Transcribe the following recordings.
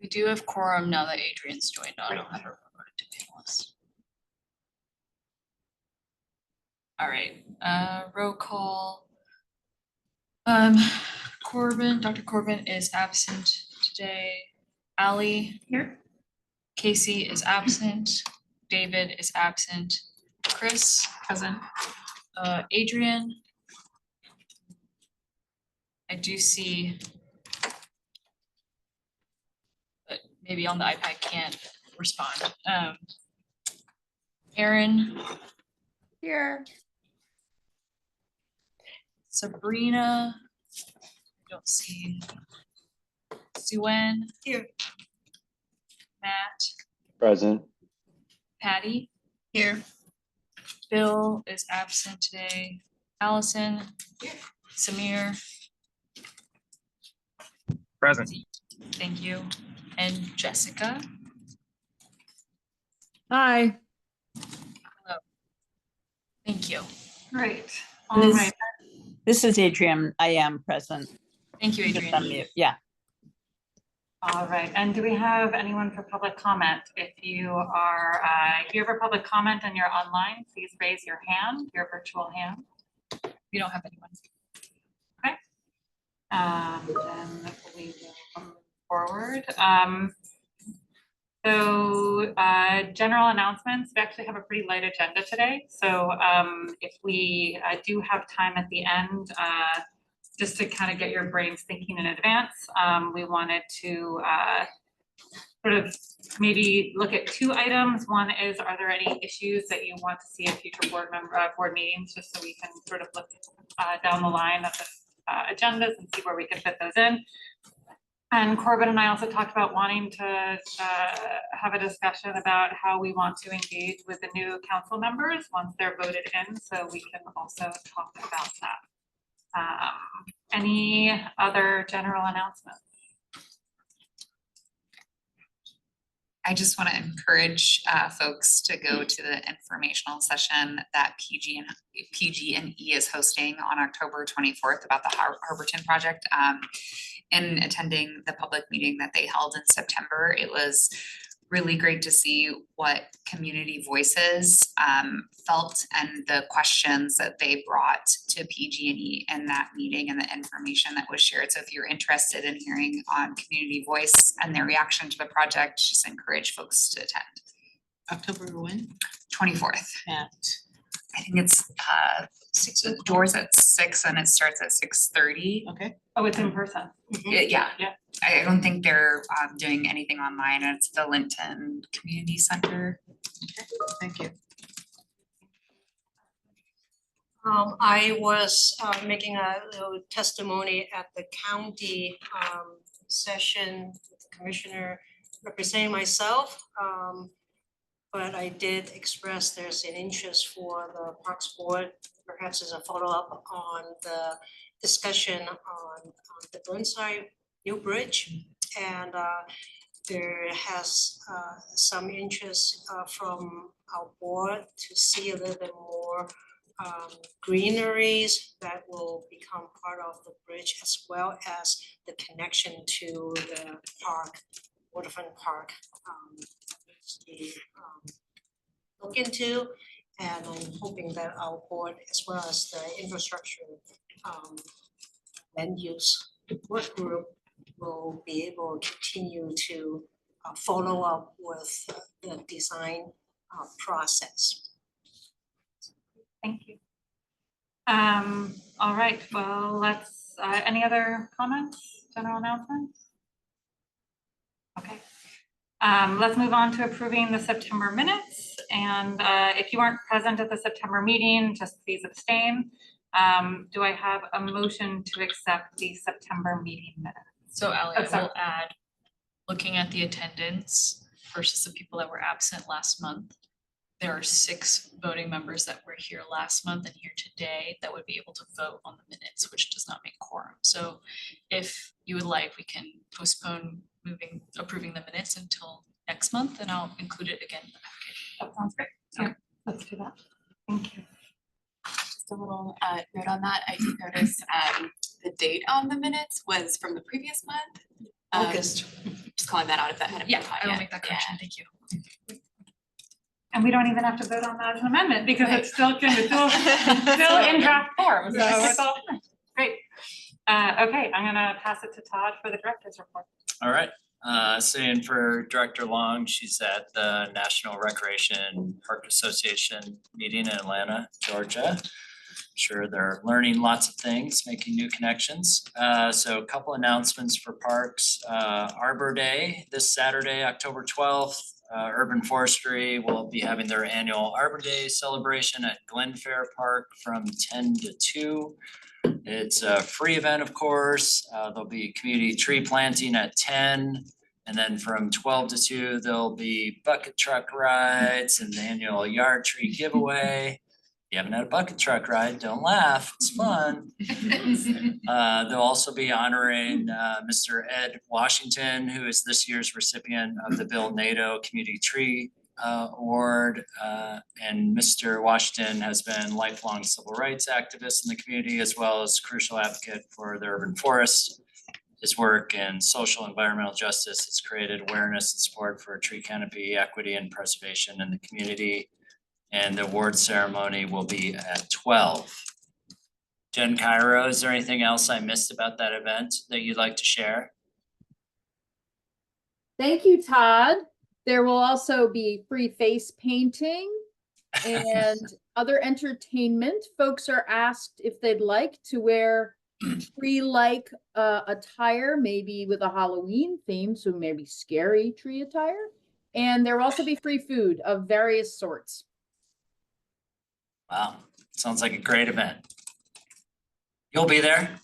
We do have quorum now that Adrian's joined on. I'll have her promoted to panelist. All right, roll call. Corbin, Dr. Corbin is absent today. Ally Here. Casey is absent. David is absent. Chris Present. Adrian. I do see. But maybe on the iPad can't respond. Aaron. Here. Sabrina. Don't see. Suen. Here. Matt. Present. Patty. Here. Bill is absent today. Allison. Here. Samir. Present. Thank you. And Jessica. Hi. Thank you. Great. This- All right. This is Adrian. I am present. Thank you, Just Adrian. unmute. Yeah. All right. And do we have anyone for public comment? If you are here for public comment and you're online, please raise your hand, your virtual hand. We don't have anyone. Then we will move forward. So general announcements, we actually have a pretty light agenda today. So if we do have time at the end, just to kind of get your brains thinking in advance, we wanted to sort of maybe look at two items. One is, are there any issues that you want to see in future board meetings, just so we can sort of look down the line of the agendas and see where we can fit those in. And Corbin and I also talked about wanting to have a discussion about how we want to engage with the new council members once they're voted in, so we can also talk about that. Any other general announcements? I just want to encourage folks to go to the informational session that PG&E is hosting on October 24th about the Harborton project. In attending the public meeting that they held in September, it was really great to see what community voices felt and the questions that they brought to PG&E in that meeting and the information that was shared. So if you're interested in hearing on community voice and their reaction to the project, just encourage folks to attend. October when? 24th. At I think it's the doors at 6 and it starts at 6:30. okay. Oh, it's in person. Yeah. Yeah. I don't think they're doing anything online, and it's the Linton Community Center. Thank you. I was making a little testimony at the county session with the commissioner representing myself. But I did express there's an interest for the Parks Board, perhaps as a follow-up on the discussion on the Burnside New Bridge. And there has some interest from our board to see a little bit more greeneries that will become part of the bridge, as well as the connection to the park, Waterfront Park. Look into, and I'm hoping that our board, as well as the infrastructure land use work group, will be able to continue to follow up with the design process. Thank you. All right, well, let's, any other comments, general announcements? Okay. Let's move on to approving the September minutes. And if you aren't present at the September meeting, just please abstain. Do I have a motion to accept the September meeting minutes? So Ally, Oh, I sorry. will add, looking at the attendance versus the people that were absent last month, there are 6 voting members that were here last month and here today that would be able to vote on the minutes, which does not make quorum. So if you would like, we can postpone approving the minutes until next month, and I'll include it again in the package. That sounds great. Okay. Yeah, let's do that. Thank you. Just a little note on that. I did notice the date on the minutes was from the previous month. August. Just calling that out if that hadn't been Yeah, caught I will yet. make that correction, thank you. And we don't even have to vote on that as an amendment because it's still in draft form, so it's all fine. Great. Okay, I'm gonna pass it to Todd for the director's report. All right, sitting for Director Long, she's at the National Recreation Park Association meeting in Atlanta, Georgia. Sure, they're learning lots of things, making new connections. So a couple announcements for parks. Arbor Day this Saturday, October 12th. Urban Forestry will be having their annual Arbor Day celebration at Glen Fair Park from 10 to 2. It's a free event, of course. There'll be community tree planting at 10. And then from 12 to 2, there'll be bucket truck rides and the annual yard tree giveaway. If you haven't had a bucket truck ride, don't laugh, it's fun. They'll also be honoring Mr. Ed Washington, who is this year's recipient of the Bill Nato Community Tree Award. And Mr. Washington has been lifelong civil rights activist in the community as well as crucial advocate for the urban forests. His work in social and environmental justice has created awareness and support for tree canopy equity and preservation in the community. And the award ceremony will be at 12. Jen Cairo, is there anything else I missed about that event that you'd like to share? Thank you, Todd. There will also be free face painting and other entertainment. Folks are asked if they'd like to wear tree-like attire, maybe with a Halloween theme, so maybe scary tree attire. And there will also be free food of various sorts. Wow, sounds like a great event. You'll be there?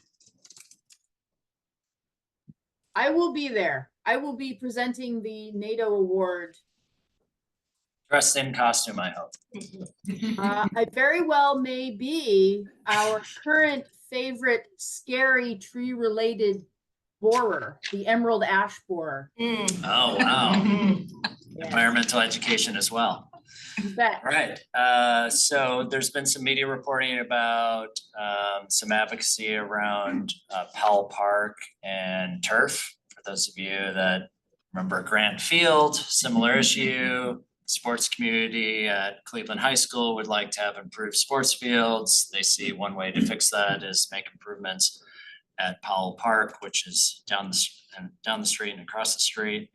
I will be there. I will be presenting the NATO award. Dressed in costume, I hope. I very well may be our current favorite scary tree-related borer, the emerald ash borer. Oh, wow. Environmental education as well. You bet. All right, so there's been some media reporting about some advocacy around Powell Park and turf. For those of you that remember Grant Field, similar issue. Sports community at Cleveland High School would like to have improved sports fields. They see one way to fix that is make improvements at Powell Park, which is down the street and across the street.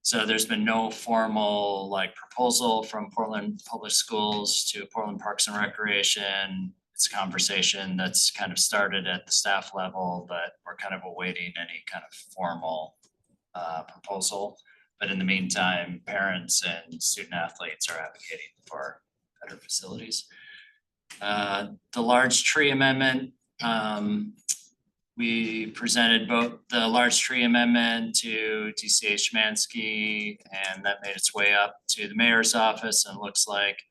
So there's been no formal proposal from Portland Public Schools to Portland Parks and Recreation. It's a conversation that's kind of started at the staff level, but we're kind of awaiting any kind of formal proposal. But in the meantime, parents and student athletes are advocating for better facilities. The large tree amendment, we presented both the large tree amendment to DCH Mansky, and that made its way up to the mayor's office, and it looks like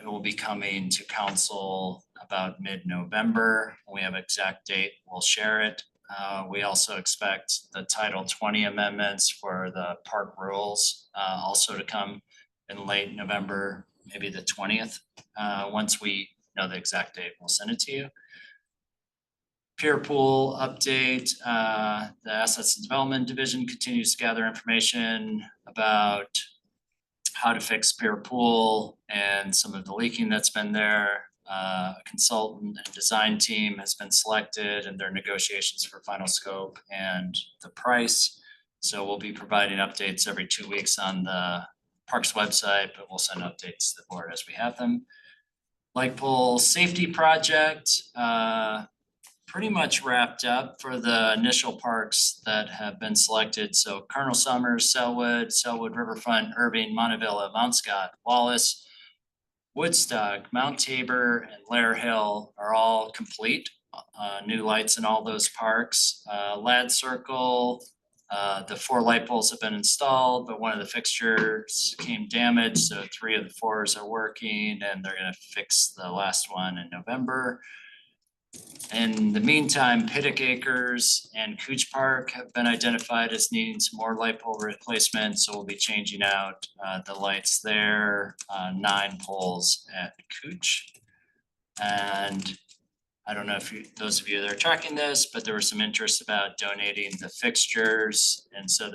it will be coming to council about mid-November. When we have an exact date, we'll share it. We also expect the Title 20 amendments for the park rules also to come in late November, maybe the 20th. Once we know the exact date, we'll send it to you. Pier Pool update, the Assets and Development Division continues to gather information about how to fix Pier Pool and some of the leaking that's been there. A consultant and design team has been selected and their negotiations for final scope and the price. So we'll be providing updates every 2 weeks on the parks website, but we'll send updates to the board as we have them. Light pole safety project, pretty much wrapped up for the initial parks that have been selected. So Colonel Summers, Selwood Riverfront, Irving, Montevilla, Mount Scott, Wallace, Woodstock, Mount Tabor, and Lair Hill are all complete. New lights in all those parks. Lad Circle, the 4 light poles have been installed, but one of the fixtures came damaged, so 3 of the 4s are working, and they're gonna fix the last one in November. In the meantime, Pittock Acres and Cooch Park have been identified as needing some more light pole replacement, so we'll be changing out the lights there, 9 poles at Cooch. And I don't know if those of you that are tracking this, but there was some interest about donating the fixtures. And so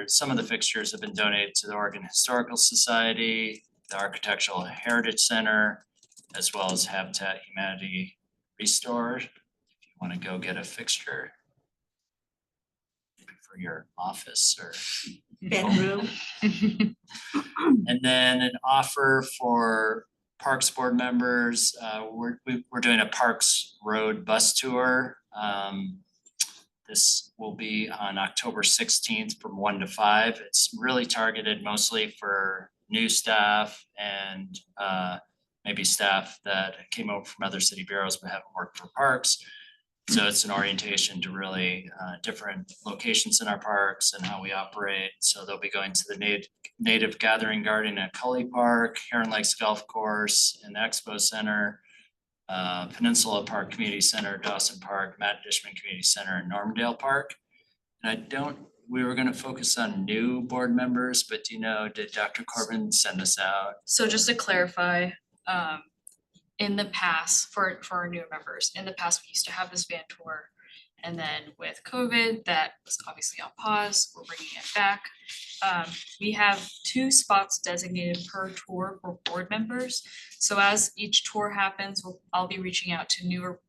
some of the fixtures have been donated to the Oregon Historical Society, the Architectural Heritage Center, as well as Habitat Humanity Restored. If you want to go get a fixture for your office or Bedroom. and then an offer for Parks Board members, we're doing a Parks Road bus tour. This will be on October 16th from 1 to 5. It's really targeted mostly for new staff and maybe staff that came over from other city bureaus but haven't worked for parks. So it's an orientation to really different locations in our parks and how we operate. So they'll be going to the Native Gathering Garden at Cully Park, Heron Lakes Golf Course and Expo Center, Peninsula Park Community Center, Dawson Park, Matt Dishman Community Center, and Normandale Park. And we were gonna focus on new board members, but do you know, did Dr. Corbin send us out? So just to clarify, in the past, for our new members, in the past, we used to have this van tour. And then with COVID, that was obviously on pause, we're bringing it back. We have 2 spots designated per tour for board members. So as each tour happens, I'll be reaching out to newer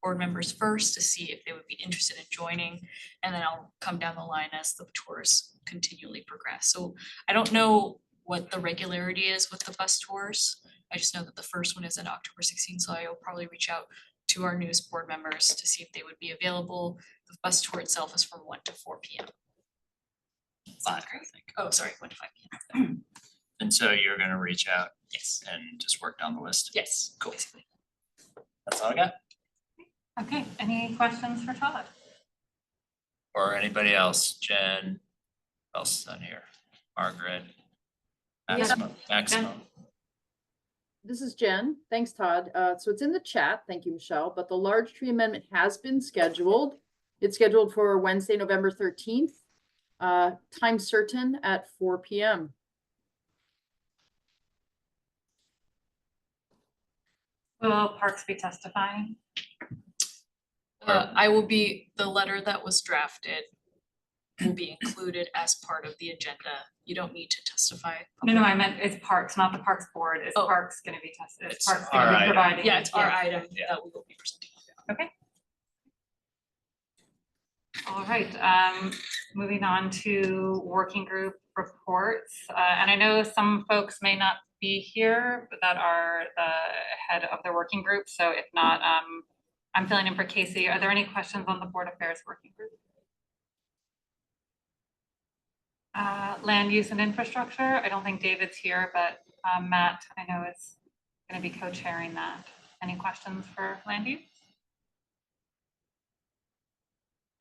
board members first to see if they would be interested in joining. And then I'll come down the line as the tours continually progress. So I don't know what the regularity is with the bus tours. I just know that the first one is on October 16th, so I'll probably reach out to our newest board members to see if they would be available. The bus tour itself is from 1 to 4 p.m. 5, I think. Oh, sorry, 1 to 5 p.m. And so you're gonna reach out Yes, and just work down the list. yes, Cool. basically. That's all I got. Okay, any questions for Todd? Or anybody else? Jen, who else is on here? Margaret? Maximum. This is Jen. Thanks, Todd. So it's in the chat. Thank you, Michelle. But the large tree amendment has been scheduled. It's scheduled for Wednesday, November 13th. Time certain at 4 p.m. Will Parks be testifying? I will be, the letter that was drafted will be included as part of the agenda. You don't need to testify. No, I meant it's Parks, not the Parks Board. Is Oh. Parks gonna be tested? Is It's Parks our gonna be item. providing? Yeah, it's our Yeah. item Yeah. that we will be presenting. All right, moving on to working group reports. And I know some folks may not be here but that are the head of the working group. So if not, I'm filling in for Casey. Are there any questions on the Board Affairs Working Group? Land use and infrastructure. I don't think David's here, but Matt, I know is going to be co-chairing that. Any questions for land use?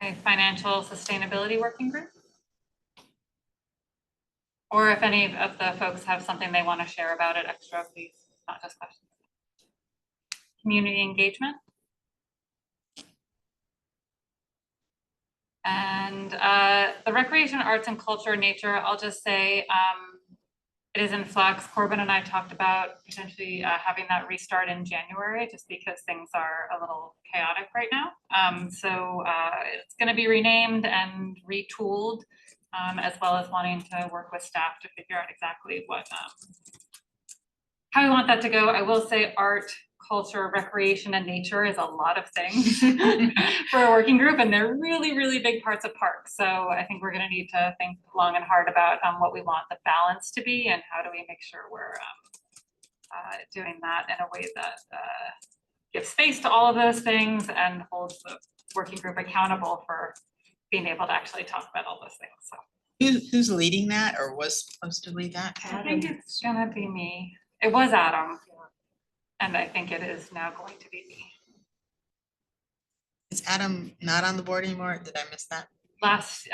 Okay, financial sustainability working group? Or if any of the folks have something they want to share about it extra, please, not just questions. Community engagement? And the recreation, arts and culture, nature, I'll just say it is in flux. Corbin and I talked about potentially having that restart in January, just because things are a little chaotic right now. So it's going to be renamed and retooled, as well as wanting to work with staff to figure out exactly what how we want that to go. I will say art, culture, recreation, and nature is a lot of things for a working group, and they're really, really big parts of parks. So I think we're going to need to think long and hard about what we want the balance to be, and how do we make sure we're doing that in a way that gives space to all of those things and holds the working group accountable for being able to actually talk about all those things. So Who's leading that or was supposed to lead that? I think it's gonna be me. It was Adam. And I think it is now going to be me. Is Adam not on the board anymore? Did I miss that? Last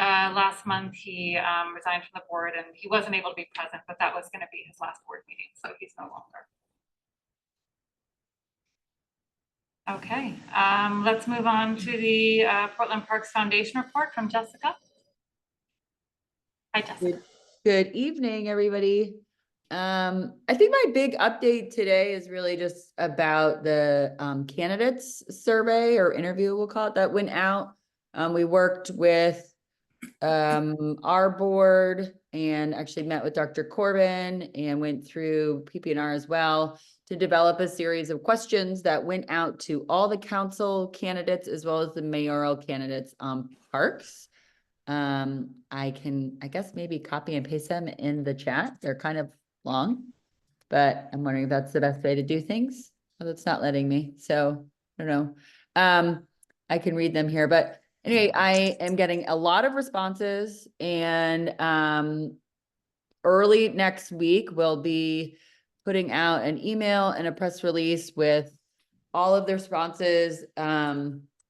month, he resigned from the board and he wasn't able to be present, but that was gonna be his last board meeting, so he's no longer. Okay, let's move on to the Portland Parks Foundation report from Jessica. Hi, Jessica. Good evening, everybody. I think my big update today is really just about the candidates survey or interview, we'll call it, that went out. We worked with our board and actually met with Dr. Corbin and went through PPNR as well to develop a series of questions that went out to all the council candidates as well as the mayoral candidates on parks. I can, I guess, maybe copy and paste them in the chat. They're kind of long, but I'm wondering if that's the best way to do things. Well, it's not letting me, so I don't know. I can read them here, but anyway, I am getting a lot of responses and early next week, we'll be putting out an email and a press release with all of the responses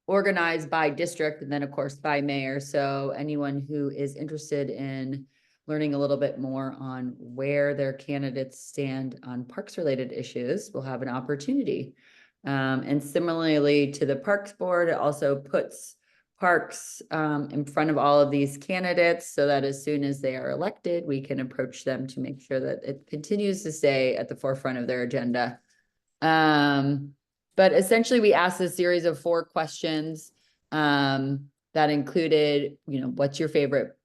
organized by district and then of course by mayor. So anyone who is interested in learning a little bit more on where their candidates stand on parks related issues will have an opportunity. And similarly to the Parks Board, it also puts parks in front of all of these candidates so that as soon as they are elected, we can approach them to make sure that it continues to stay at the forefront of their agenda. But essentially we asked a series of 4 questions that included, you know, what's your favorite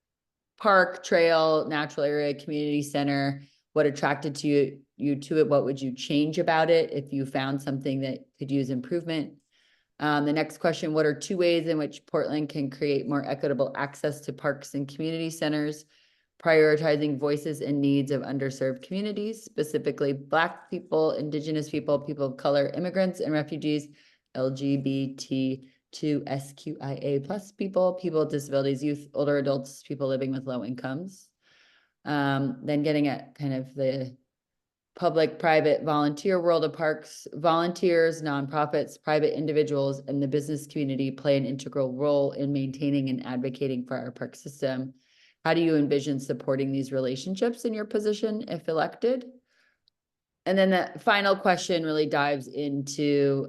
park, trail, natural area, community center? What attracted you to it? What would you change about it if you found something that could use improvement? The next question, what are 2 ways in which Portland can create more equitable access to parks and community centers, prioritizing voices and needs of underserved communities, specifically Black people, Indigenous people, people of color, immigrants and refugees, LGBTQ2SQIA plus people, people with disabilities, youth, older adults, people living with low incomes. Then getting at kind of the public, private, volunteer world of parks, volunteers, nonprofits, private individuals, and the business community play an integral role in maintaining and advocating for our park system. How do you envision supporting these relationships in your position if elected? And then the final question really dives into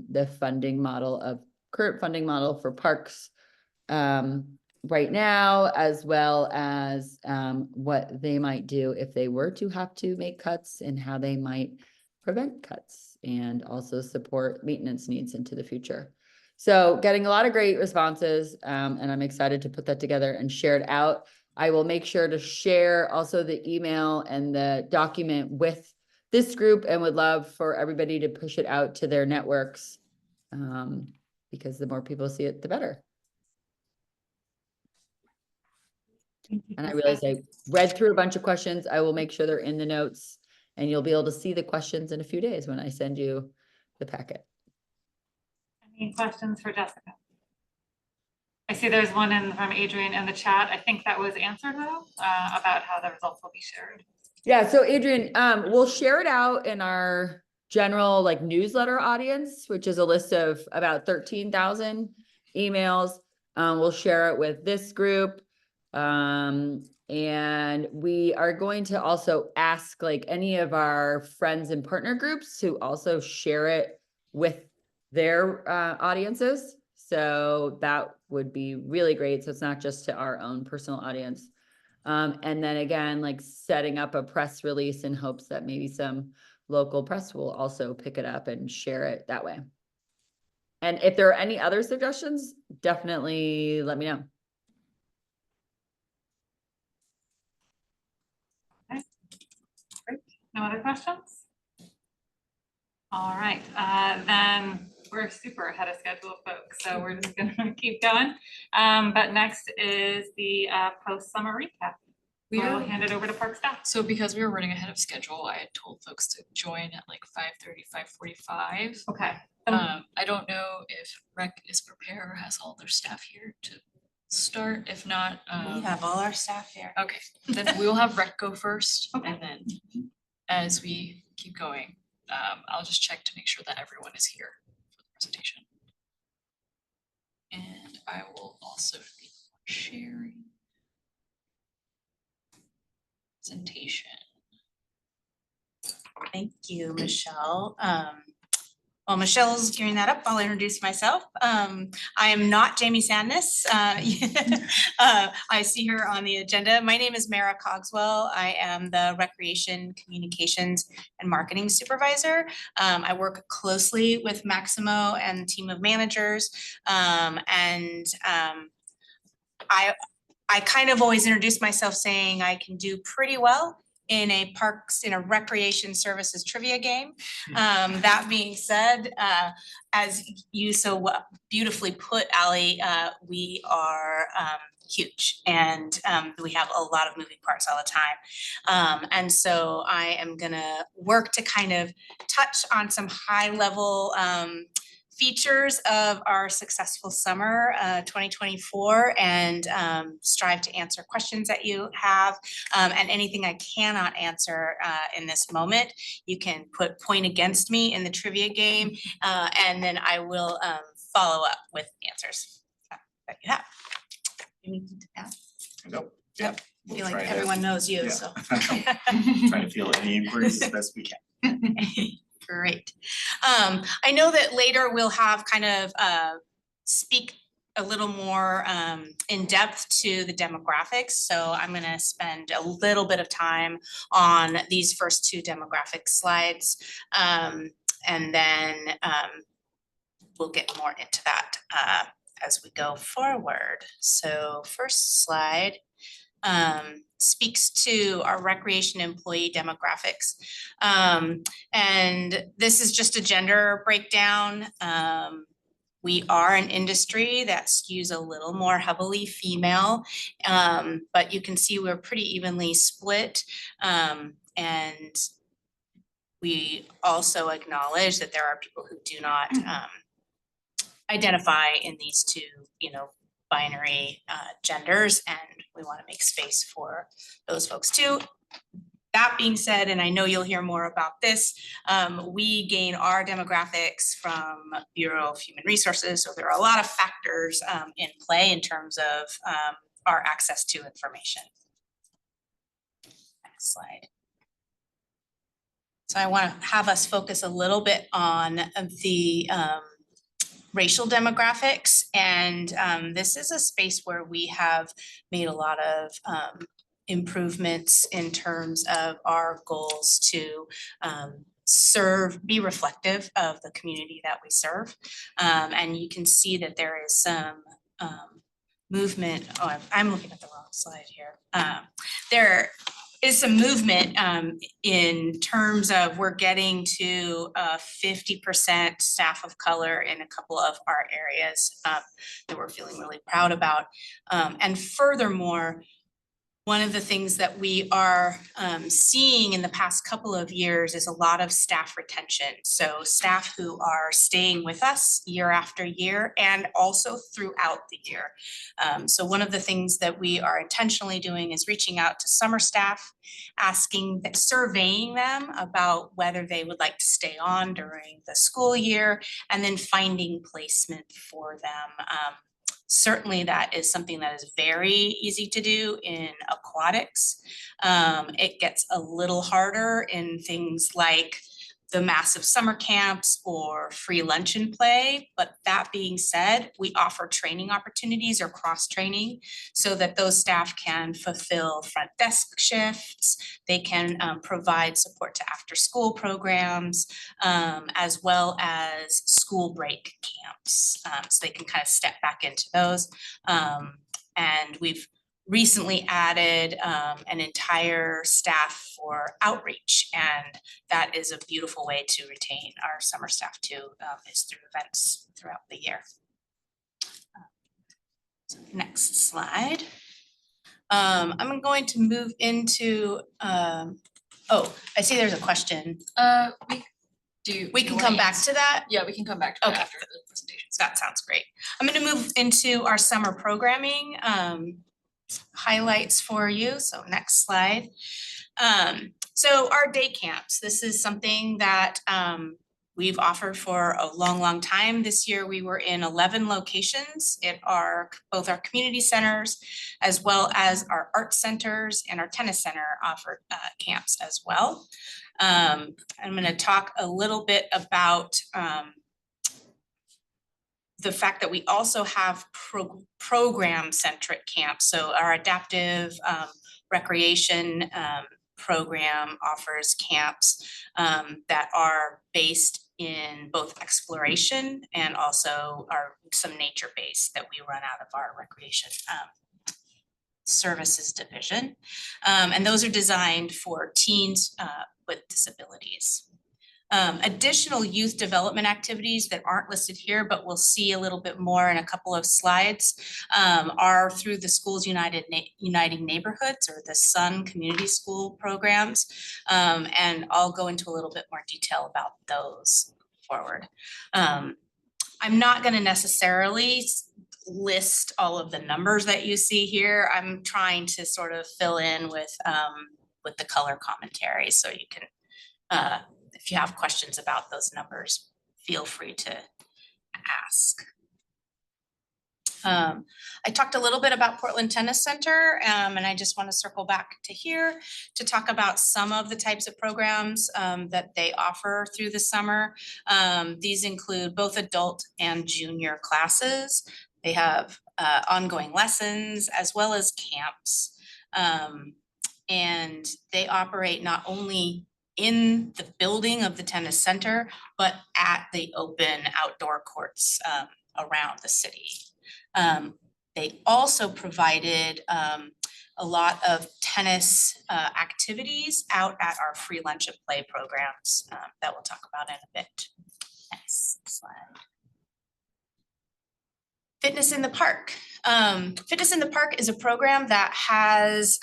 the funding model of current funding model for parks right now, as well as what they might do if they were to have to make cuts and how they might prevent cuts and also support maintenance needs into the future. So getting a lot of great responses and I'm excited to put that together and share it out. I will make sure to share also the email and the document with this group and would love for everybody to push it out to their networks because the more people see it, the better. And I realized I read through a bunch of questions. I will make sure they're in the notes and you'll be able to see the questions in a few days when I send you the packet. Any questions for Jessica? I see there's one from Adrian in the chat. I think that was answered though, about how the results will be shared. Yeah, so Adrian, we'll share it out in our general like newsletter audience, which is a list of about 13,000 emails. We'll share it with this group. And we are going to also ask like any of our friends and partner groups to also share it with their audiences. So that would be really great. So it's not just to our own personal audience. And then again, like setting up a press release in hopes that maybe some local press will also pick it up and share it that way. And if there are any other suggestions, definitely let me know. Okay. Great. No other questions? All right, then we're super ahead of schedule, folks, so we're just gonna keep going. But next is the post-summer recap. We'll hand it over to park staff. So because we were running ahead of schedule, I had told folks to join at like 5:30, 5:45. Okay. I don't know if Rec is prepared or has all their staff here to start. If not, We have all our staff here. okay, then we will have Rec go first Okay. and then as we keep going, I'll just check to make sure that everyone is here for the presentation. And I will also be sharing presentation. Thank you, Michelle. While Michelle's gearing that up, I'll introduce myself. I am not Jamie Sandness. I see her on the agenda. My name is Mara Cogswell. I am the Recreation Communications and Marketing Supervisor. I work closely with Maximo and the team of managers. I kind of always introduce myself saying I can do pretty well in a recreation services trivia game. That being said, as you so beautifully put, Ally, we are huge and we have a lot of moving parts all the time. And so I am gonna work to kind of touch on some high level features of our successful summer 2024 and strive to answer questions that you have, and anything I cannot answer in this moment, you can point against me in the trivia game, and then I will follow up with answers that you have. Anything to add? Nope. Yep. I We'll feel like try to- everyone knows you, yeah. so. Trying to field any inquiries as best we can. Great. I know that later we'll have kind of speak a little more in depth to the demographics. So I'm gonna spend a little bit of time on these first two demographic slides. And then we'll get more into that as we go forward. So first slide speaks to our recreation employee demographics. And this is just a gender breakdown. We are an industry that skews a little more heavily female, but you can see we're pretty evenly split. And we also acknowledge that there are people who do not identify in these two, binary genders, and we want to make space for those folks too. That being said, and I know you'll hear more about this, we gain our demographics from Bureau of Human Resources, so there are a lot of factors in play in terms of our access to information. Next slide. So I want to have us focus a little bit on the racial demographics, and this is a space where we have made a lot of improvements in terms of our goals to be reflective of the community that we serve. And you can see that there is some movement. Oh, I'm looking at the wrong slide here. There is some movement in terms of we're getting to 50% staff of color in a couple of our areas that we're feeling really proud about. And furthermore, one of the things that we are seeing in the past couple of years is a lot of staff retention. So staff who are staying with us year after year and also throughout the year. So one of the things that we are intentionally doing is reaching out to summer staff, surveying them about whether they would like to stay on during the school year, and then finding placement for them. Certainly that is something that is very easy to do in aquatics. It gets a little harder in things like the massive summer camps or free lunch and play. But that being said, we offer training opportunities or cross training so that those staff can fulfill front desk shifts. They can provide support to after school programs, as well as school break camps. So they can kind of step back into those. And we've recently added an entire staff for outreach, and that is a beautiful way to retain our summer staff too, is through events throughout the year. So next slide. I'm going to move into, oh, I see there's a question. We can come back to that. Yeah, we can come back to that Okay. after the presentation. That sounds great. I'm gonna move into our summer programming highlights for you. So next slide. So our day camps, this is something that we've offered for a long, long time. This year, we were in 11 locations at both our community centers, as well as our art centers, and our tennis center offered camps as well. I'm gonna talk a little bit about the fact that we also have program-centric camps. So our adaptive recreation program offers camps that are based in both exploration and also some nature-based that we run out of our recreation services division. And those are designed for teens with disabilities. Additional youth development activities that aren't listed here, but we'll see a little bit more in a couple of slides, are through the Schools Uniting Neighborhoods, or the SUN Community School programs. And I'll go into a little bit more detail about those forward. I'm not going to necessarily list all of the numbers that you see here. I'm trying to sort of fill in with the color commentary, so you can if you have questions about those numbers, feel free to ask. I talked a little bit about Portland Tennis Center, and I just want to circle back to here to talk about some of the types of programs that they offer through the summer. These include both adult and junior classes. They have ongoing lessons as well as camps. And they operate not only in the building of the tennis center, but at the open outdoor courts around the city. They also provided a lot of tennis activities out at our free lunch and play programs that we'll talk about in a bit. Next slide. Fitness in the Park. Fitness in the Park is a program that has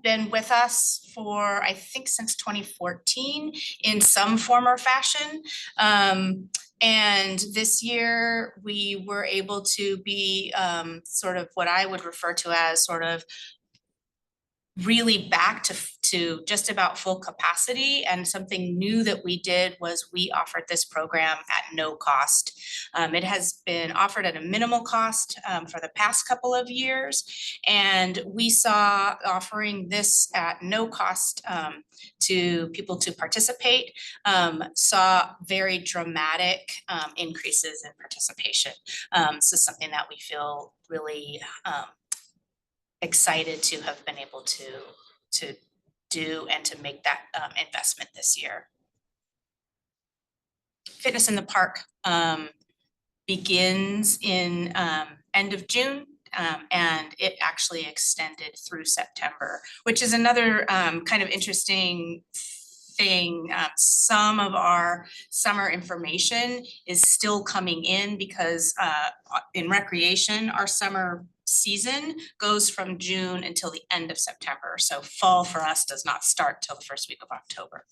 been with us for, I think, since 2014 in some form or fashion. And this year we were able to be sort of what I would refer to as sort of really back to just about full capacity. And something new that we did was we offered this program at no cost. It has been offered at a minimal cost for the past couple of years. And we saw offering this at no cost to people to participate, saw very dramatic increases in participation. So something that we feel really excited to have been able to do and to make that investment this year. Fitness in the Park begins in end of June, and it actually extended through September, which is another kind of interesting thing. Some of our summer information is still coming in because in recreation, our summer season goes from June until the end of September. So fall for us does not start till the first week of October.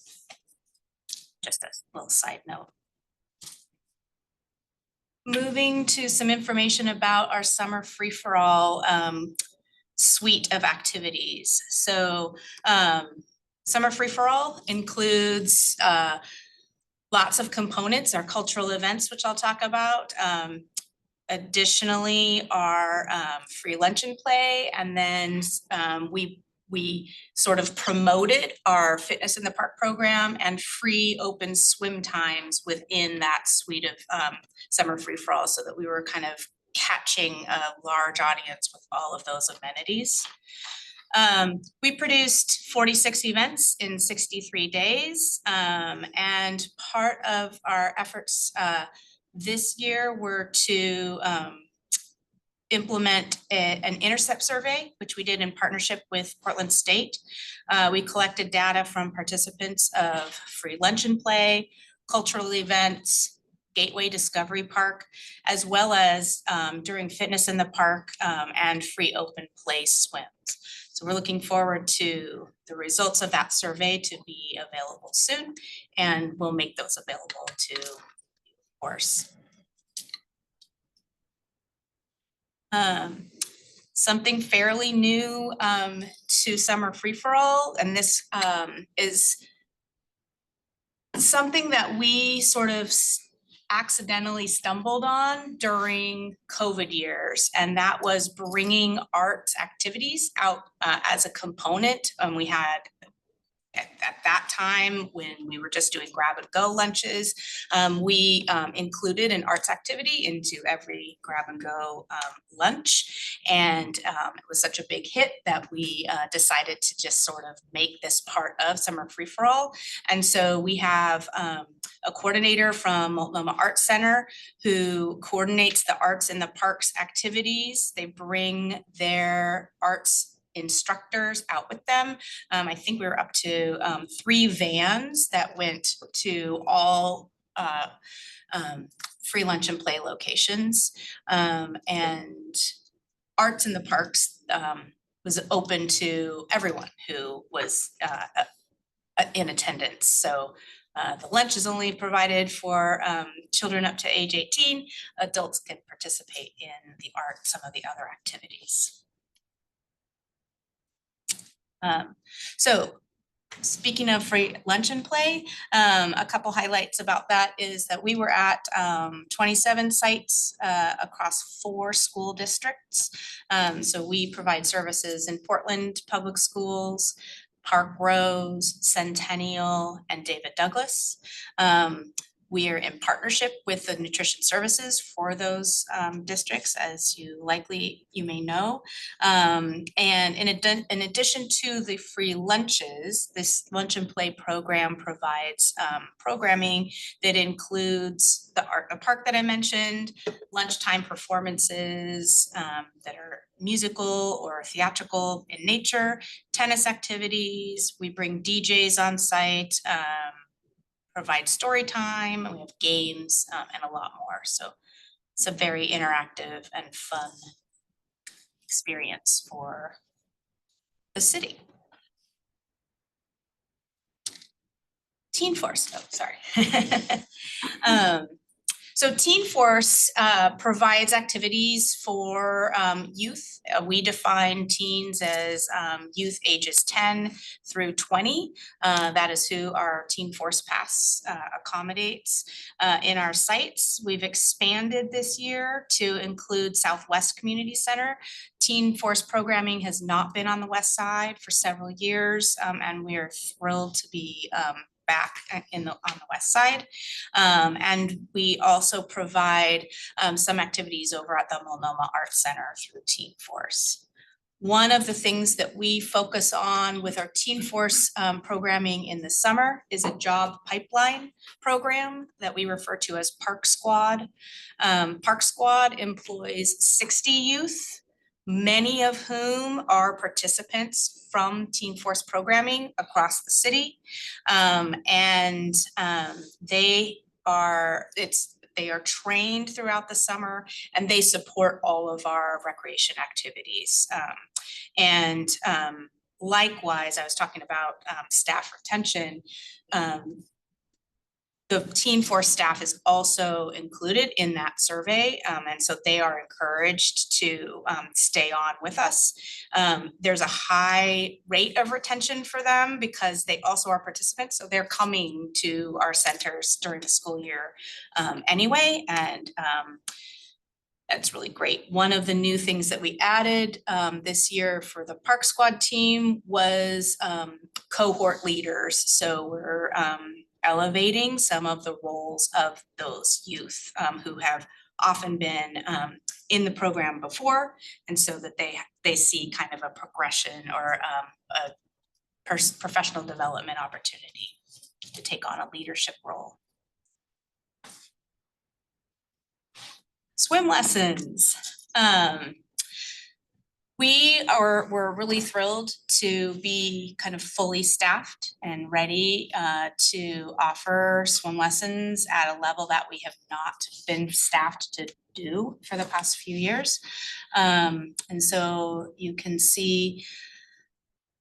Just a little side note. Moving to some information about our summer free-for-all suite of activities. So summer free-for-all includes lots of components, our cultural events, which I'll talk about. Additionally, our free lunch and play, and then we sort of promoted our Fitness in the Park program and free open swim times within that suite of summer free-for-all, so that we were kind of catching a large audience with all of those amenities. We produced 46 events in 63 days, and part of our efforts this year were to implement an intercept survey, which we did in partnership with Portland State. We collected data from participants of free lunch and play, cultural events, Gateway Discovery Park, as well as during Fitness in the Park and free open play swims. So we're looking forward to the results of that survey to be available soon, and we'll make those available to course. Something fairly new to summer free-for-all, and this is something that we sort of accidentally stumbled on during COVID years, and that was bringing arts activities out as a component. We had at that time, when we were just doing grab and go lunches, we included an arts activity into every grab and go lunch. And it was such a big hit that we decided to just sort of make this part of Summer Free for All. And so we have a coordinator from Multnomah Arts Center who coordinates the arts in the parks activities. They bring their arts instructors out with them. I think we were up to 3 vans that went to all free lunch and play locations. And arts in the parks was open to everyone who was in attendance. So the lunch is only provided for children up to age 18. Adults can participate in some of the other activities. So speaking of free lunch and play, a couple highlights about that is that we were at 27 sites across 4 school districts. So we provide services in Portland Public Schools, Park Rose, Centennial, and David Douglas. We are in partnership with the nutrition services for those districts, as you may know. And in addition to the free lunches, this lunch and play program provides programming that includes the Art in the Park that I mentioned, lunchtime performances that are musical or theatrical in nature, tennis activities. We bring DJs on site, provide story time, we have games, and a lot more. So it's a very interactive and fun experience for the city. Teen Force, oh, sorry. So Teen Force provides activities for youth. We define teens as youth ages 10 through 20. That is who our Teen Force Pass accommodates in our sites. We've expanded this year to include Southwest Community Center. Teen Force programming has not been on the west side for several years, and we are thrilled to be back on the west side. And we also provide some activities over at the Multnomah Arts Center through Teen Force. One of the things that we focus on with our Teen Force programming in the summer is a job pipeline program that we refer to as Park Squad. Park Squad employs 60 youth, many of whom are participants from Teen Force programming across the city. They are trained throughout the summer, and they support all of our recreation activities. Likewise, I was talking about staff retention. The Teen Force staff is also included in that survey, and so they are encouraged to stay on with us. There's a high rate of retention for them because they also are participants, so they're coming to our centers during the school year anyway, and that's really great. One of the new things that we added this year for the Park Squad team was cohort leaders. So we're elevating some of the roles of those youth who have often been in the program before, and so that they see kind of a progression or a professional development opportunity to take on a leadership role. Swim lessons. We're really thrilled to be kind of fully staffed and ready to offer swim lessons at a level that we have not been staffed to do for the past few years. And so you can see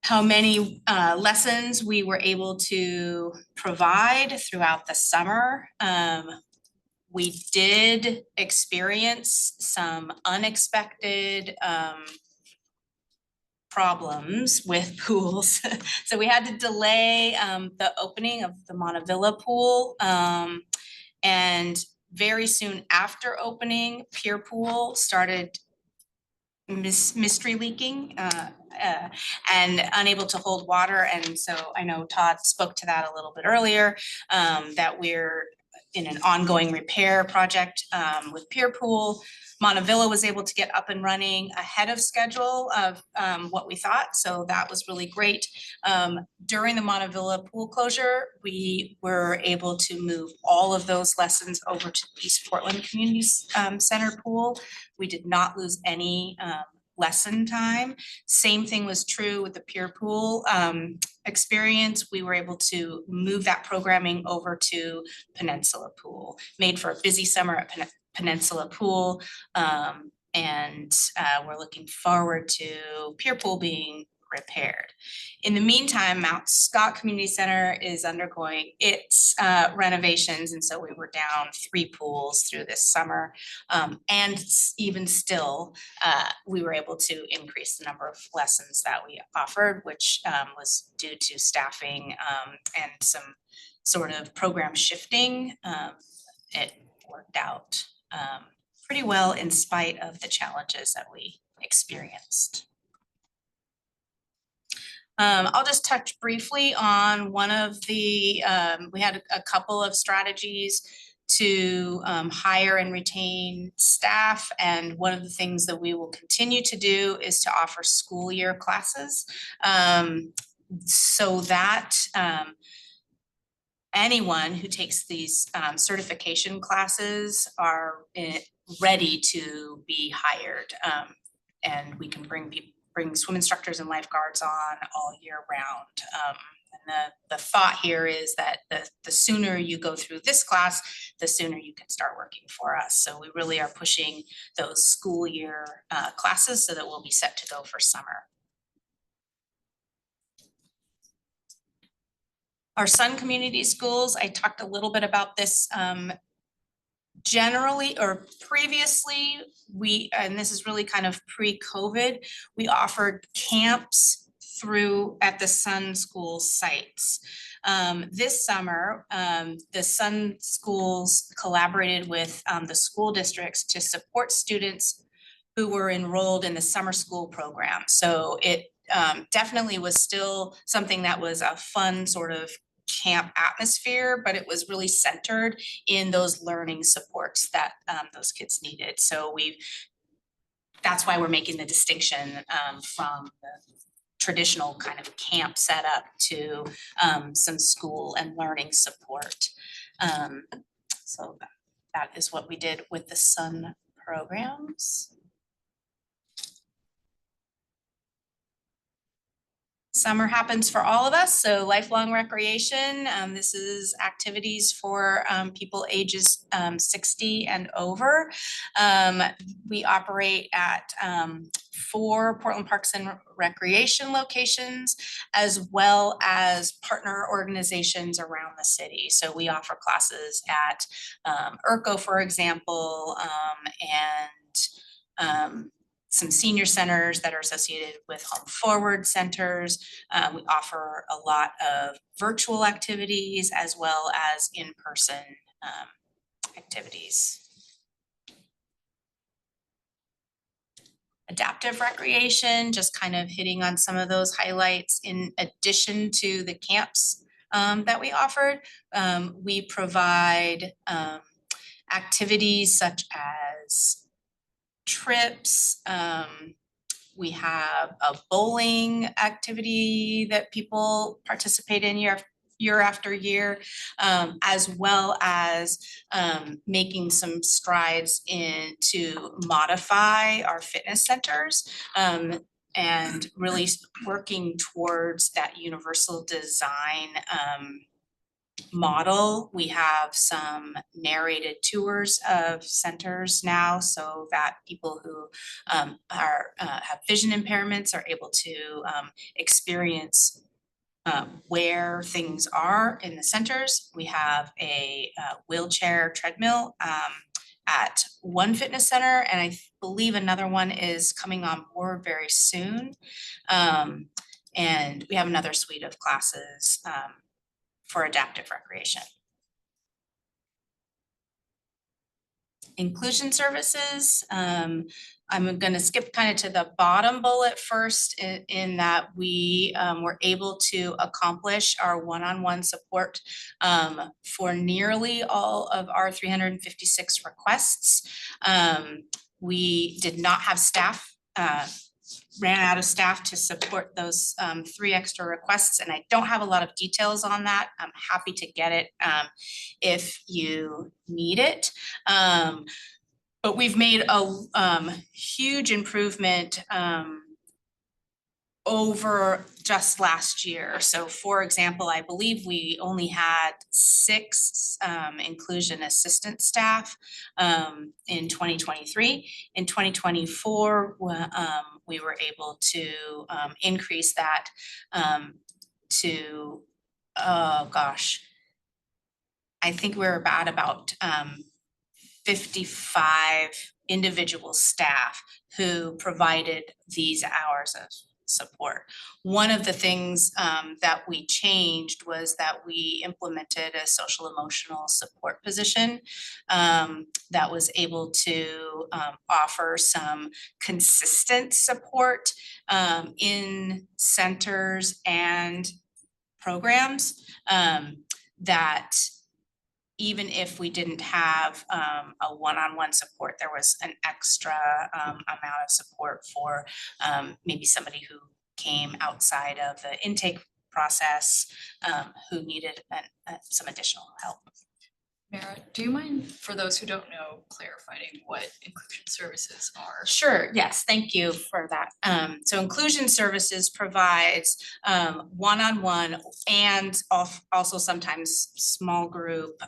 how many lessons we were able to provide throughout the summer. We did experience some unexpected problems with pools. So we had to delay the opening of the Montevilla pool. And very soon after opening, Pier Pool started mystery leaking and unable to hold water. And so I know Todd spoke to that a little bit earlier, that we're in an ongoing repair project with Pier Pool. Montevilla was able to get up and running ahead of schedule of what we thought, so that was really great. During the Montevilla pool closure, we were able to move all of those lessons over to the East Portland Community Center pool. We did not lose any lesson time. Same thing was true with the Pier Pool experience. We were able to move that programming over to Peninsula Pool, made for a busy summer at Peninsula Pool. And we're looking forward to Pier Pool being repaired. In the meantime, Mount Scott Community Center is undergoing its renovations, and so we were down 3 pools through this summer. And even still, we were able to increase the number of lessons that we offered, which was due to staffing and some sort of program shifting. It worked out pretty well in spite of the challenges that we experienced. I'll just touch briefly on one of the, we had a couple of strategies to hire and retain staff. And one of the things that we will continue to do is to offer school year classes, so that anyone who takes these certification classes are ready to be hired. And we can bring swim instructors and lifeguards on all year round. And the thought here is that the sooner you go through this class, the sooner you can start working for us. So we really are pushing those school year classes so that we'll be set to go for summer. Our Sun Community Schools, I talked a little bit about this generally or previously, and this is really kind of pre-COVID, we offered camps at the Sun School sites. This summer, the Sun Schools collaborated with the school districts to support students who were enrolled in the summer school program. So it definitely was still something that was a fun sort of camp atmosphere, but it was really centered in those learning supports that those kids needed. So that's why we're making the distinction from the traditional kind of camp setup to some school and learning support. So that is what we did with the Sun programs. Summer happens for all of us, so lifelong recreation. This is activities for people ages 60 and over. We operate at 4 Portland Parks and Recreation locations, as well as partner organizations around the city. So we offer classes at ERCO, for example, and some senior centers that are associated with Home Forward centers. We offer a lot of virtual activities as well as in-person activities. Adaptive recreation, just kind of hitting on some of those highlights in addition to the camps that we offered. We provide activities such as trips. We have a bowling activity that people participate in year after year, as well as making some strides to modify our fitness centers, and really working towards that universal design model. We have some narrated tours of centers now, so that people who have vision impairments are able to experience where things are in the centers. We have a wheelchair treadmill at one fitness center, and I believe another one is coming on board very soon. And we have another suite of classes for adaptive recreation. Inclusion services, I'm gonna skip kind of to the bottom bullet first in that we were able to accomplish our one-on-one support for nearly all of our 356 requests. We did not have staff, ran out of staff to support those 3 extra requests, and I don't have a lot of details on that. I'm happy to get it if you need it. But we've made a huge improvement over just last year. So for example, I believe we only had 6 inclusion assistant staff in 2023. In 2024, we were able to increase that to, oh gosh, I think we're at about 55 individual staff who provided these hours of support. One of the things that we changed was that we implemented a social emotional support position that was able to offer some consistent support in centers and programs that even if we didn't have a one-on-one support, there was an extra amount of support for maybe somebody who came outside of the intake process who needed some additional help. Mara, do you mind, for those who don't know, clarifying what inclusion services are? Sure, yes, thank you for that. So inclusion services provides one-on-one and also sometimes small group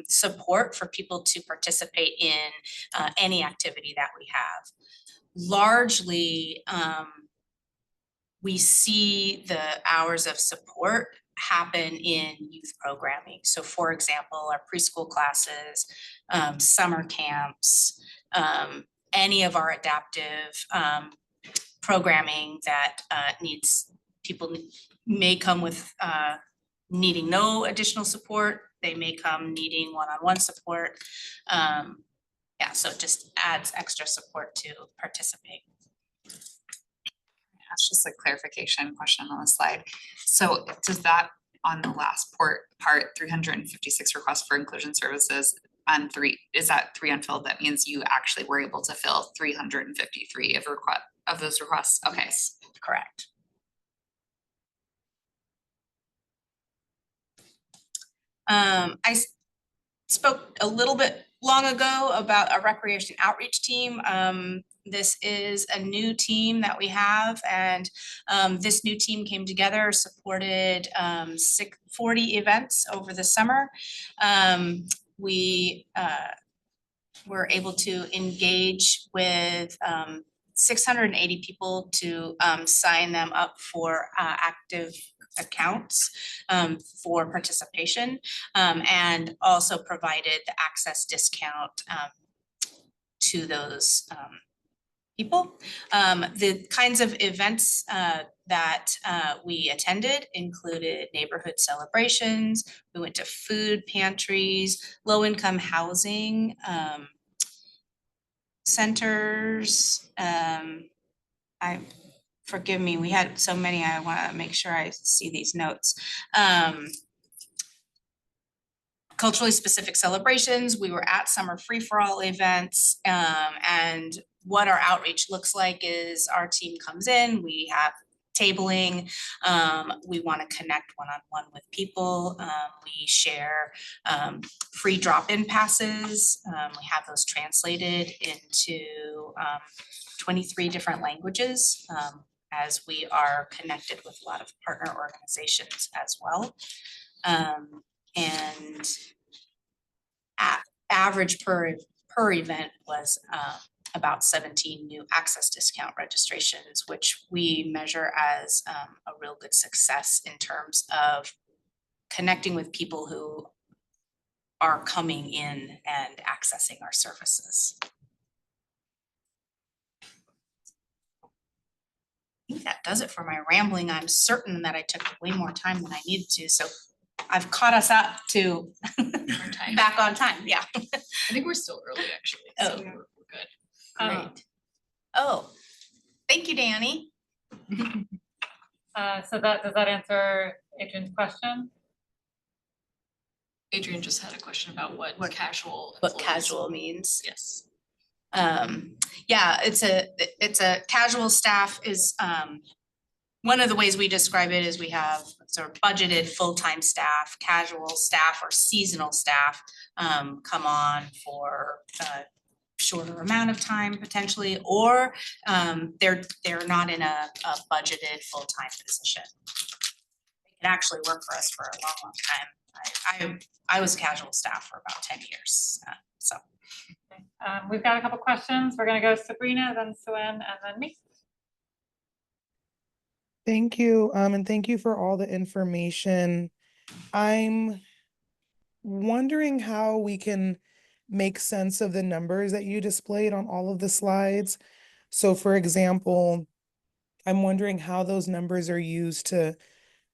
support for people to participate in any activity that we have. Largely, we see the hours of support happen in youth programming. So for example, our preschool classes, summer camps, any of our adaptive programming that people may come with needing no additional support. They may come needing one-on-one support. Yeah, so it just adds extra support to participate. That's just a clarification question on the slide. So does that, on the last part, 356 requests for inclusion services on 3, is that 3 unfilled? That means you actually were able to fill 353 of those requests? Okay, Correct. I spoke a little bit long ago about a recreation outreach team. This is a new team that we have, and this new team came together, supported 40 events over the summer. We were able to engage with 680 people to sign them up for active accounts for participation, and also provided the access discount to those people. The kinds of events that we attended included neighborhood celebrations. We went to food pantries, low-income housing centers. Forgive me, we had so many, I want to make sure I see these notes. Culturally specific celebrations. We were at summer free-for-all events, and what our outreach looks like is our team comes in, we have tabling, we want to connect one-on-one with people, we share free drop-in passes, we have those translated into 23 different languages, as we are connected with a lot of partner organizations as well. And average per event was about 17 new access discount registrations, which we measure as a real good success in terms of connecting with people who are coming in and accessing our services. I think that does it for my rambling. I'm certain that I took way more time than I needed to, so I've caught us up to Our time. back on time, yeah. I think we're still early, actually, so Oh. we're good. Great. Oh, thank you, Danny. So does that answer Adrian's question? Adrian just had a question about what What- casual. What employees- casual means. Yes. Yeah, it's a casual staff is, one of the ways we describe it is we have sort of budgeted full-time staff, casual staff or seasonal staff, come on for a shorter amount of time potentially, or, they're not in a budgeted full-time position. They can actually work for us for a long, long time. I was casual staff for about 10 years, so. We've got a couple questions. We're gonna go Sabrina, then Suen, and then me. Thank you, and thank you for all the information. I'm wondering how we can make sense of the numbers that you displayed on all of the slides. So for example, I'm wondering how those numbers are used to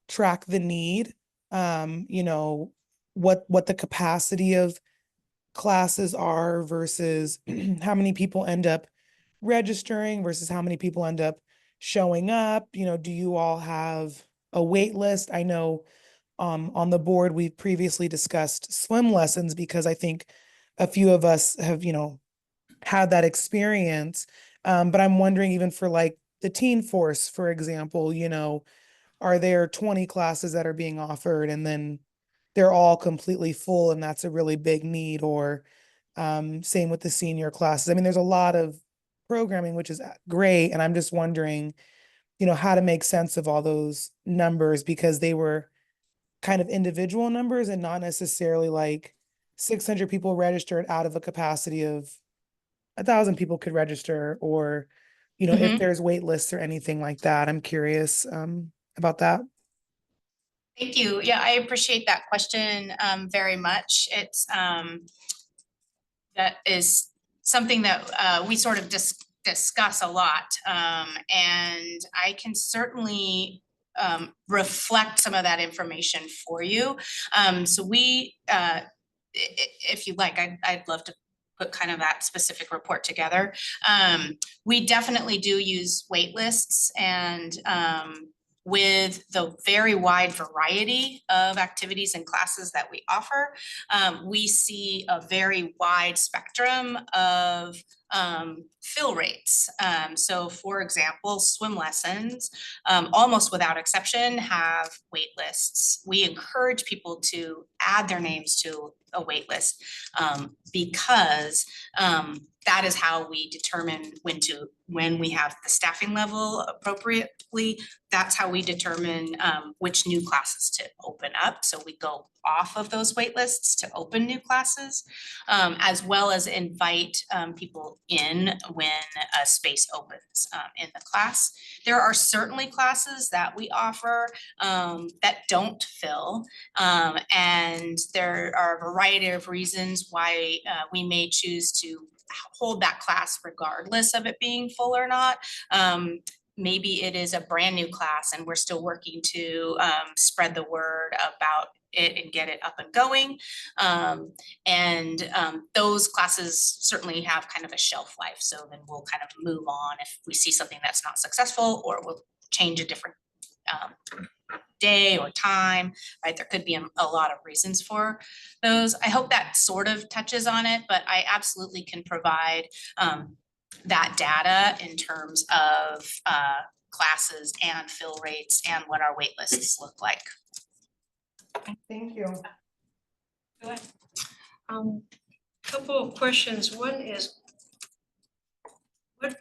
track the need. You know, what the capacity of classes are versus how many people end up registering versus how many people end up showing up. You know, do you all have a wait list? I know on the board, we've previously discussed swim lessons because I think a few of us have, you know, had that experience. But I'm wondering even for like the Teen Force, for example, you know, are there 20 classes that are being offered and then they're all completely full and that's a really big need, or same with the senior classes. I mean, there's a lot of programming, which is great. And I'm just wondering, you know, how to make sense of all those numbers because they were kind of individual numbers and not necessarily like 600 people registered out of a capacity of 1,000 people could register, or, you know, if there's wait lists or anything like that. I'm curious about that. Thank you. Yeah, I appreciate that question very much. It's that is something that we sort of discuss a lot. And I can certainly reflect some of that information for you. So we, if you'd like, I'd love to put kind of that specific report together. We definitely do use wait lists, and with the very wide variety of activities and classes that we offer, we see a very wide spectrum of fill rates. So for example, swim lessons, almost without exception, have wait lists. We encourage people to add their names to a wait list because that is how we determine when we have the staffing level appropriately. That's how we determine which new classes to open up. So we go off of those wait lists to open new classes, as well as invite people in when a space opens in the class. There are certainly classes that we offer that don't fill, and there are a variety of reasons why we may choose to hold that class regardless of it being full or not. Maybe it is a brand new class and we're still working to spread the word about it and get it up and going. Those classes certainly have kind of a shelf life. So then we'll kind of move on if we see something that's not successful, or we'll change a different day or time, right? There could be a lot of reasons for those. I hope that sort of touches on it, but I absolutely can provide that data in terms of classes and fill rates and what our wait lists look like. Thank you. Go ahead. Couple of questions. One is, what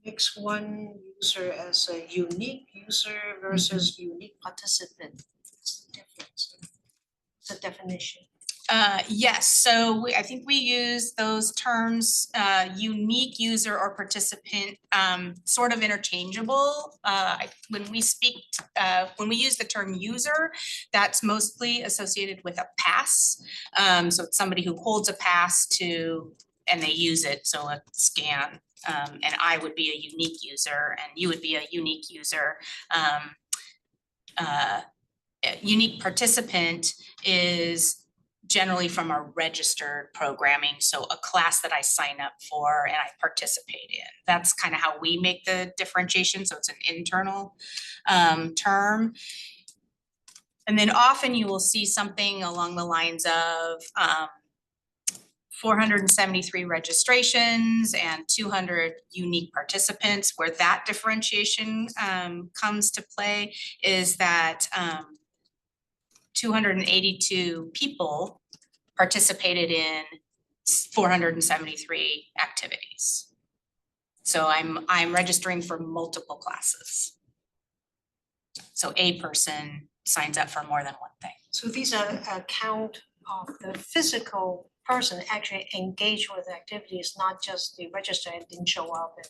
makes one user as a unique user versus unique participant? What's the difference? What's the definition? Yes, so I think we use those terms, unique user or participant, sort of interchangeable. When we when we use the term user, that's mostly associated with a pass. So it's somebody who holds a pass and they use it, so a scan. And I would be a unique user and you would be a unique user. A unique participant is generally from our registered programming, so a class that I sign up for and I participate in. That's kind of how we make the differentiation, so it's an internal term. And then often you will see something along the lines of 473 registrations and 200 unique participants. Where that differentiation comes to play is that 282 people participated in 473 activities. So I'm registering for multiple classes. So a person signs up for more than one thing. So these are a count of the physical person actually engaged with the activities, not just the register and didn't show up and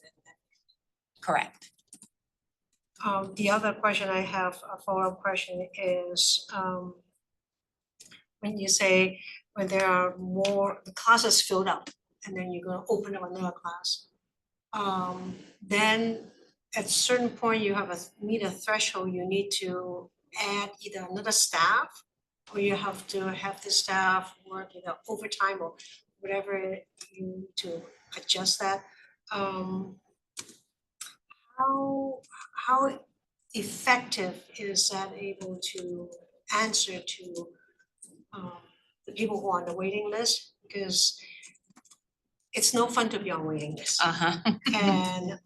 Correct. The other question I have, a follow-up question is, when you say when there are more, the classes filled up, and then you're gonna open up another class. Then at a certain point, you have meet a threshold, you need to add either another staff, or you have to have the staff work either overtime or whatever you need to adjust that. How effective is that able to answer to the people who are on the waiting list? Because it's no fun to be on waiting list. And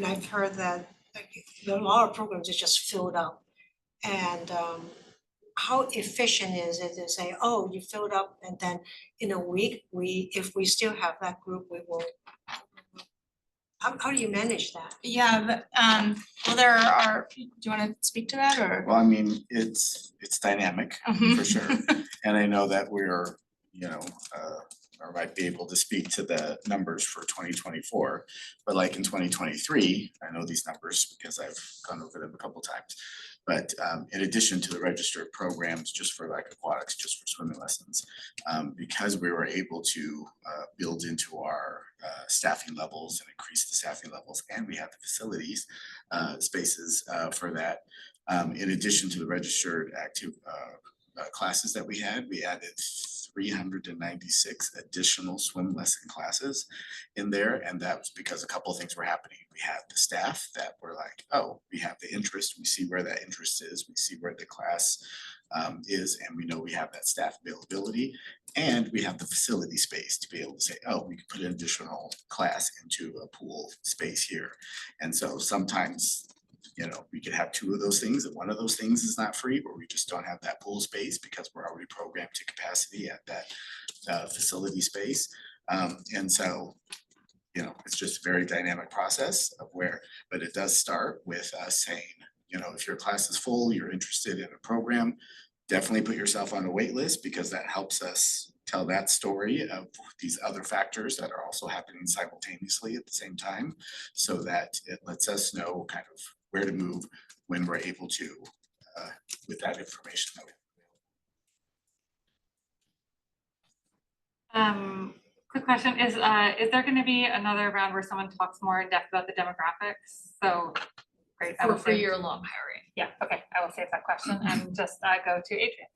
I've heard that like a lot of programs are just filled up. And how efficient is it to say, oh, you filled up, and then in a week, if we still have that group, we will. How do you manage that? Yeah, but well, there are, do you wanna speak to that or? Well, I mean, it's dynamic for sure. And I know that we're, or might be able to speak to the numbers for 2024. But like in 2023, I know these numbers because I've gone over them a couple times. But in addition to the registered programs, just for like aquatics, just for swimming lessons, because we were able to build into our staffing levels and increase the staffing levels, and we have the facilities spaces for that. In addition to the registered active classes that we added 396 additional swim lesson classes in there, and that was because a couple of things were happening. We had the staff that were like, oh, we have the interest, we see where that interest is, we see where the class is, and we know we have that staff availability, and we have the facility space to be able to say, oh, we could put an additional class into a pool space here. And so sometimes we could have two of those things, and one of those things is not free, or we just don't have that pool space because we're already programmed to capacity at that facility space. And so, it's just a very dynamic process of but it does start with us saying, if your class is full, you're interested in a program, definitely put yourself on a wait list, because that helps us tell that story of these other factors that are also happening simultaneously at the same time, so that it lets us know kind of where to move when we're able to, with that information that we have. Quick question, is there gonna be another round where someone talks more in depth about the demographics? So, great. I will For save- year-long hiring. Yeah, okay, I will save that question and just go to Adrian.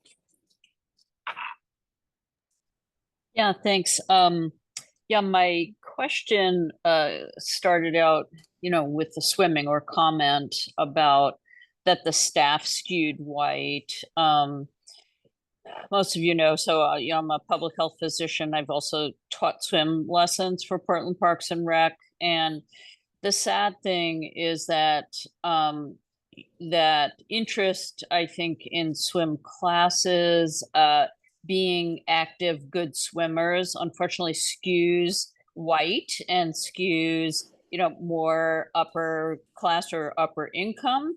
Yeah, thanks. Yeah, my question started out, with the swimming or comment about that the staff skewed white. Most of you know, so I'm a public health physician. I've also taught swim lessons for Portland Parks and Rec. And the sad thing is that that interest, I think, in swim classes, being active, good swimmers, unfortunately skews white and skews, more upper class or upper income.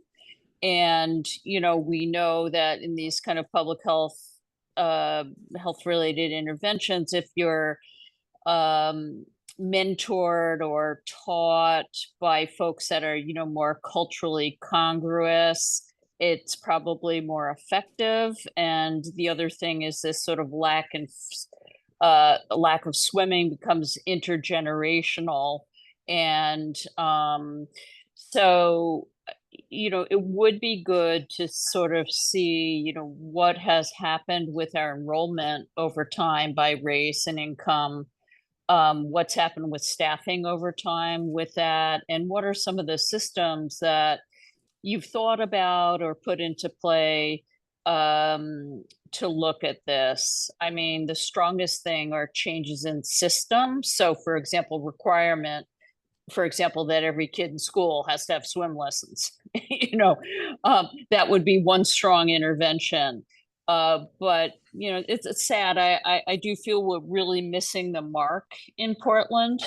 And, we know that in these kind of public health health-related interventions, if you're mentored or taught by folks that are, you know, more culturally congruous, it's probably more effective. And the other thing is this sort of lack of swimming becomes intergenerational. And so, you know, it would be good to sort of see, you know, what has happened with our enrollment over time by race and income, what's happened with staffing over time with that, and what are some of the systems that you've thought about or put into play to look at this. I mean, the strongest thing are changes in systems. So for example, requirement, for example, that every kid in school has to have swim lessons, you know, that would be one strong intervention. But you know, it's sad. I do feel we're really missing the mark in Portland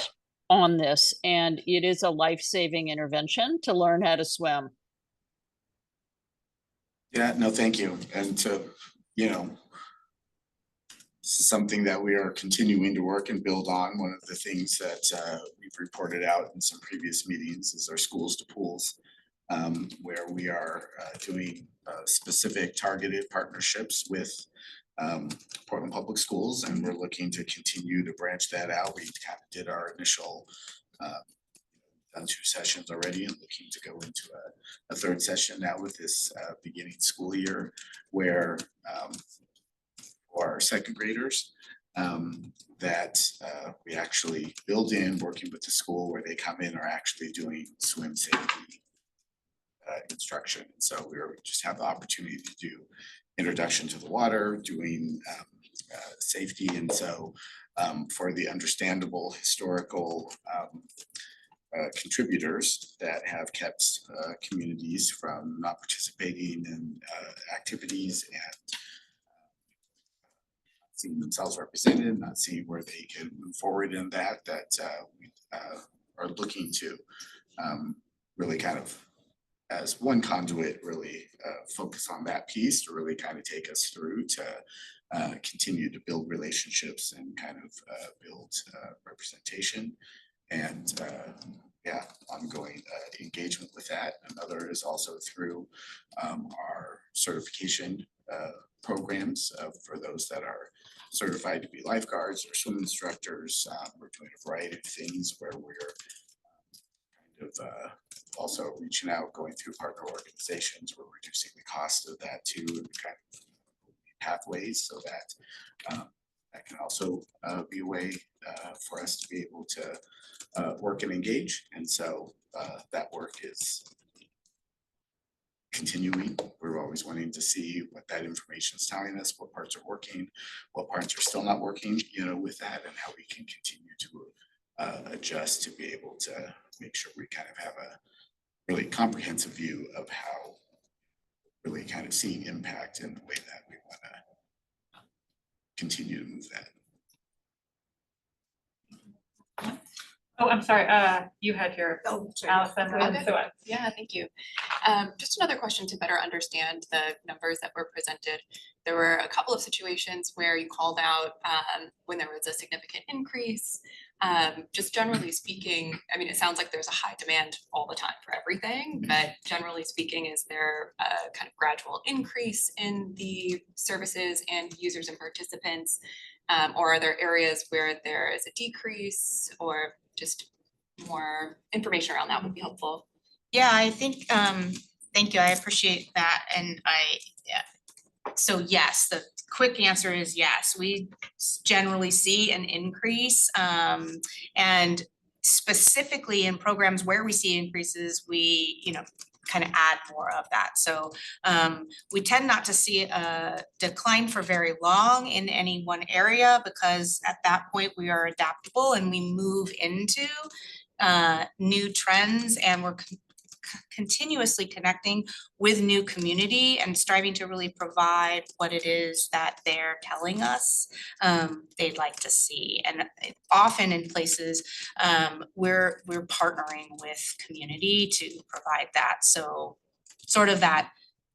on this, and it is a life-saving intervention to learn how to swim. Yeah, no, thank you. And to, you know, this is something that we are continuing to work and build on. One of the things that we've reported out in some previous meetings is our schools to pools, where we are doing specific targeted partnerships with Portland Public Schools, and we're looking to continue to branch that out. We kind of did our initial done 2 sessions already and looking to go into a 3rd session now with this beginning school year, where for our 2nd graders that we actually build in, working with the school, where they come in are actually doing swim safety instruction. And so we just have the opportunity to do introduction to the water, doing safety. And so for the understandable historical contributors that have kept communities from not participating in activities and seeing themselves represented, not seeing where they can move forward in that we are looking to really kind of, as one conduit, really focus on that piece to really kind of take us through to continue to build relationships and kind of build representation and yeah, ongoing engagement with that. Another is also through our certification programs for those that are certified to be lifeguards or swim instructors. We're doing a variety of things where we're kind of also reaching out, going through partner organizations. We're reducing the cost of that too, and kind of pathways so that that can also be a way for us to be able to work and engage. And so that work is continuing. We're always wanting to see what that information is telling us, what parts are working, what parts are still not working, you know, with that, and how we can continue to adjust to be able to make sure we kind of have a really comprehensive view of how really kind of seeing impact in the way that we want to continue to move that. Oh, I'm sorry, you had your, Allison. Yeah, thank you. Just another question to better understand the numbers that were presented. There were a couple of situations where you called out when there was a significant increase. Just generally speaking, I mean, it sounds like there's a high demand all the time for everything, but generally speaking, is there a kind of gradual increase in the services and users and participants? Or are there areas where there is a decrease, or just more information around that would be helpful? Yeah, I think, thank you, I appreciate that, and so yes, the quick answer is yes, we generally see an increase, and specifically in programs where we see increases, we, you know, kind of add more of that. So we tend not to see a decline for very long in any one area, because at that point we are adaptable and we move into new trends, and we're continuously connecting with new community and striving to really provide what it is that they're telling us they'd like to see. And often in places we're partnering with community to provide that. So sort of that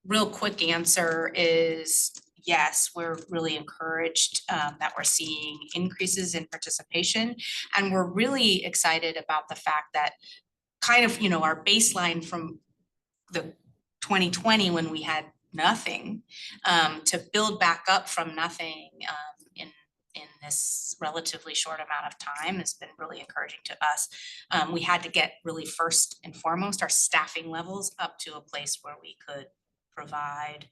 real quick answer is yes, we're really encouraged that we're seeing increases in participation. And we're really excited about the fact that kind of, you know, our baseline from the 2020 when we had nothing, to build back up from nothing in this relatively short amount of time has been really encouraging to us. We had to get really first and foremost our staffing levels up to a place where we could provide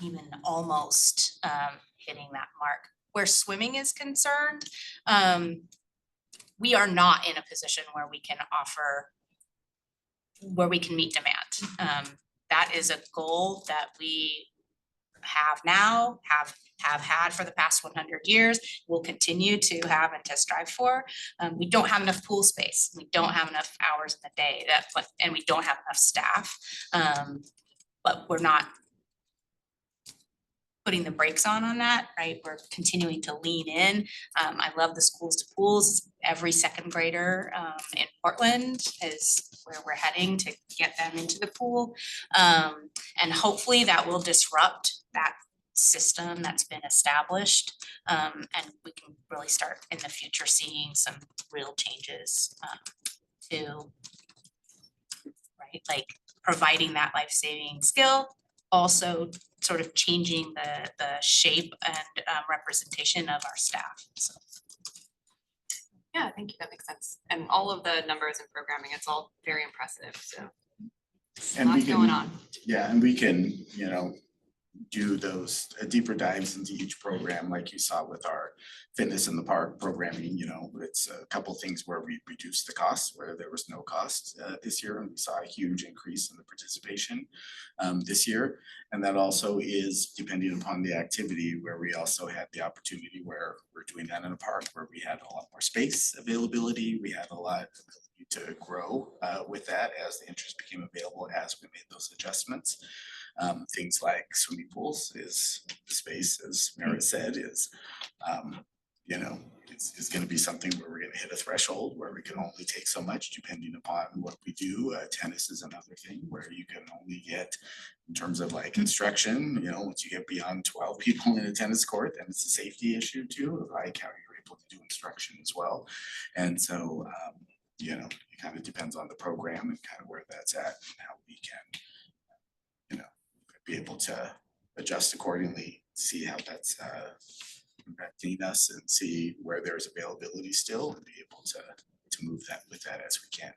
even almost hitting that mark. Where swimming is concerned, we are not in a position where we can meet demand. That is a goal that we have now, have had for the past 100 years, will continue to have and to strive for. We don't have enough pool space. We don't have enough hours in the day and we don't have enough staff. But we're not putting the brakes on that, right? We're continuing to lean in. I love the schools to pools. Every second grader in Portland is where we're heading to get them into the pool. And hopefully that will disrupt that system that's been established. And we can really start in the future seeing some real changes to, right, like providing that life-saving skill, also sort of changing the shape and representation of our staff, so. Yeah, thank you, that makes sense. And all of the numbers and programming, it's all very impressive, so. And we Lots going can, on. yeah, and we can, you know, do those deeper dives into each program, like you saw with our Fitness in the Park programming. You know, it's a couple things where we reduced the costs where there was no cost this year, and we saw a huge increase in the participation this year. And that also is depending upon the activity, where we also had the opportunity where we're doing that in a park where we had a lot more space availability. We had a lot of ability to grow with that as the interest became available as we made those adjustments. Things like swimming pools is the space, as Meredith said, is you know, it's gonna be something where we're gonna hit a threshold where we can only take so much depending upon what we do. Tennis is another thing where you can only get, in terms of like instruction, you know, once you get beyond 12 people in a tennis court, then it's a safety issue too, like how you're able to do instruction as well. And so, you know, it kind of depends on the program and kind of where that's at and how we can, you know, be able to adjust accordingly, see how that's impacting us and see where there's availability still and be able to move that with that as we can.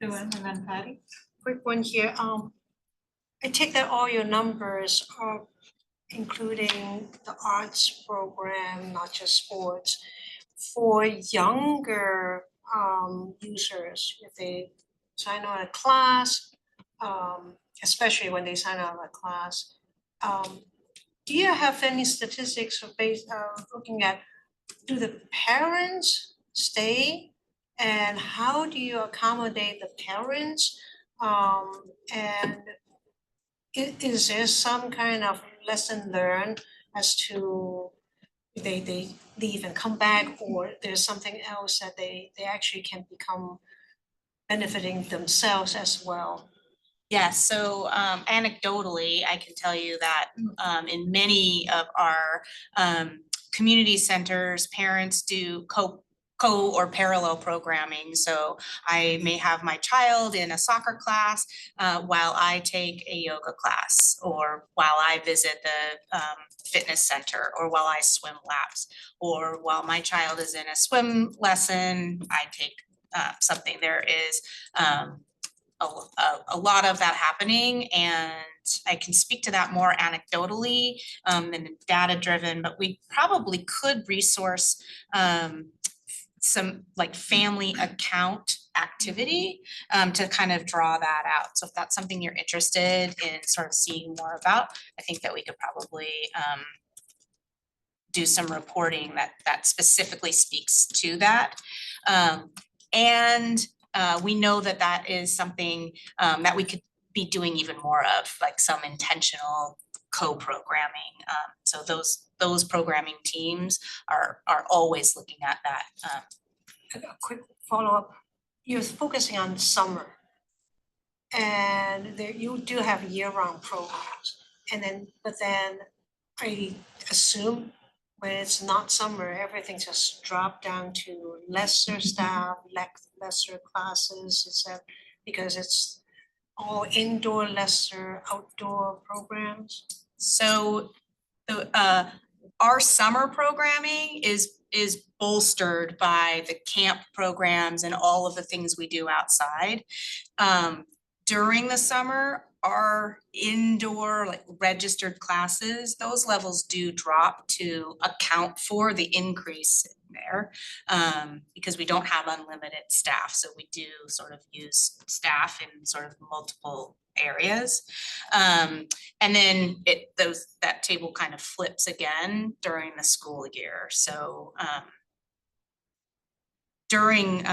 Sue Ann and then Patty. Quick one here, I take that all your numbers are including the arts program, not just sports. For younger users, if they sign on a class, especially when they sign on a class, do you have any statistics based looking at, do the parents stay? And how do you accommodate the parents? And is there some kind of lesson learned as to they leave and come back, or there's something else that they actually can become benefiting themselves as well? Yes, so anecdotally, I can tell you that in many of our community centers, parents do co or parallel programming. So I may have my child in a soccer class while I take a yoga class, or while I visit the fitness center, or while I swim laps, or while my child is in a swim lesson, I take something. There is a lot of that happening, and I can speak to that more anecdotally than data driven, but we probably could resource some like family account activity to kind of draw that out. So if that's something you're interested in sort of seeing more about, I think that we could probably do some reporting that specifically speaks to that. And we know that is something that we could be doing even more of, like some intentional co-programming. So those programming teams are always looking at that. A quick follow-up, you're focusing on summer. And there you do have year-round programs. but then I assume when it's not summer, everything just dropped down to lesser staff, lesser classes, is that because it's all indoor, lesser outdoor programs? So our summer programming is bolstered by the camp programs and all of the things we do outside. During the summer, our indoor like registered classes, those levels do drop to account for the increase there. Because we don't have unlimited staff, so we do sort of use staff in sort of multiple areas. And then that table kind of flips again during the school year. So during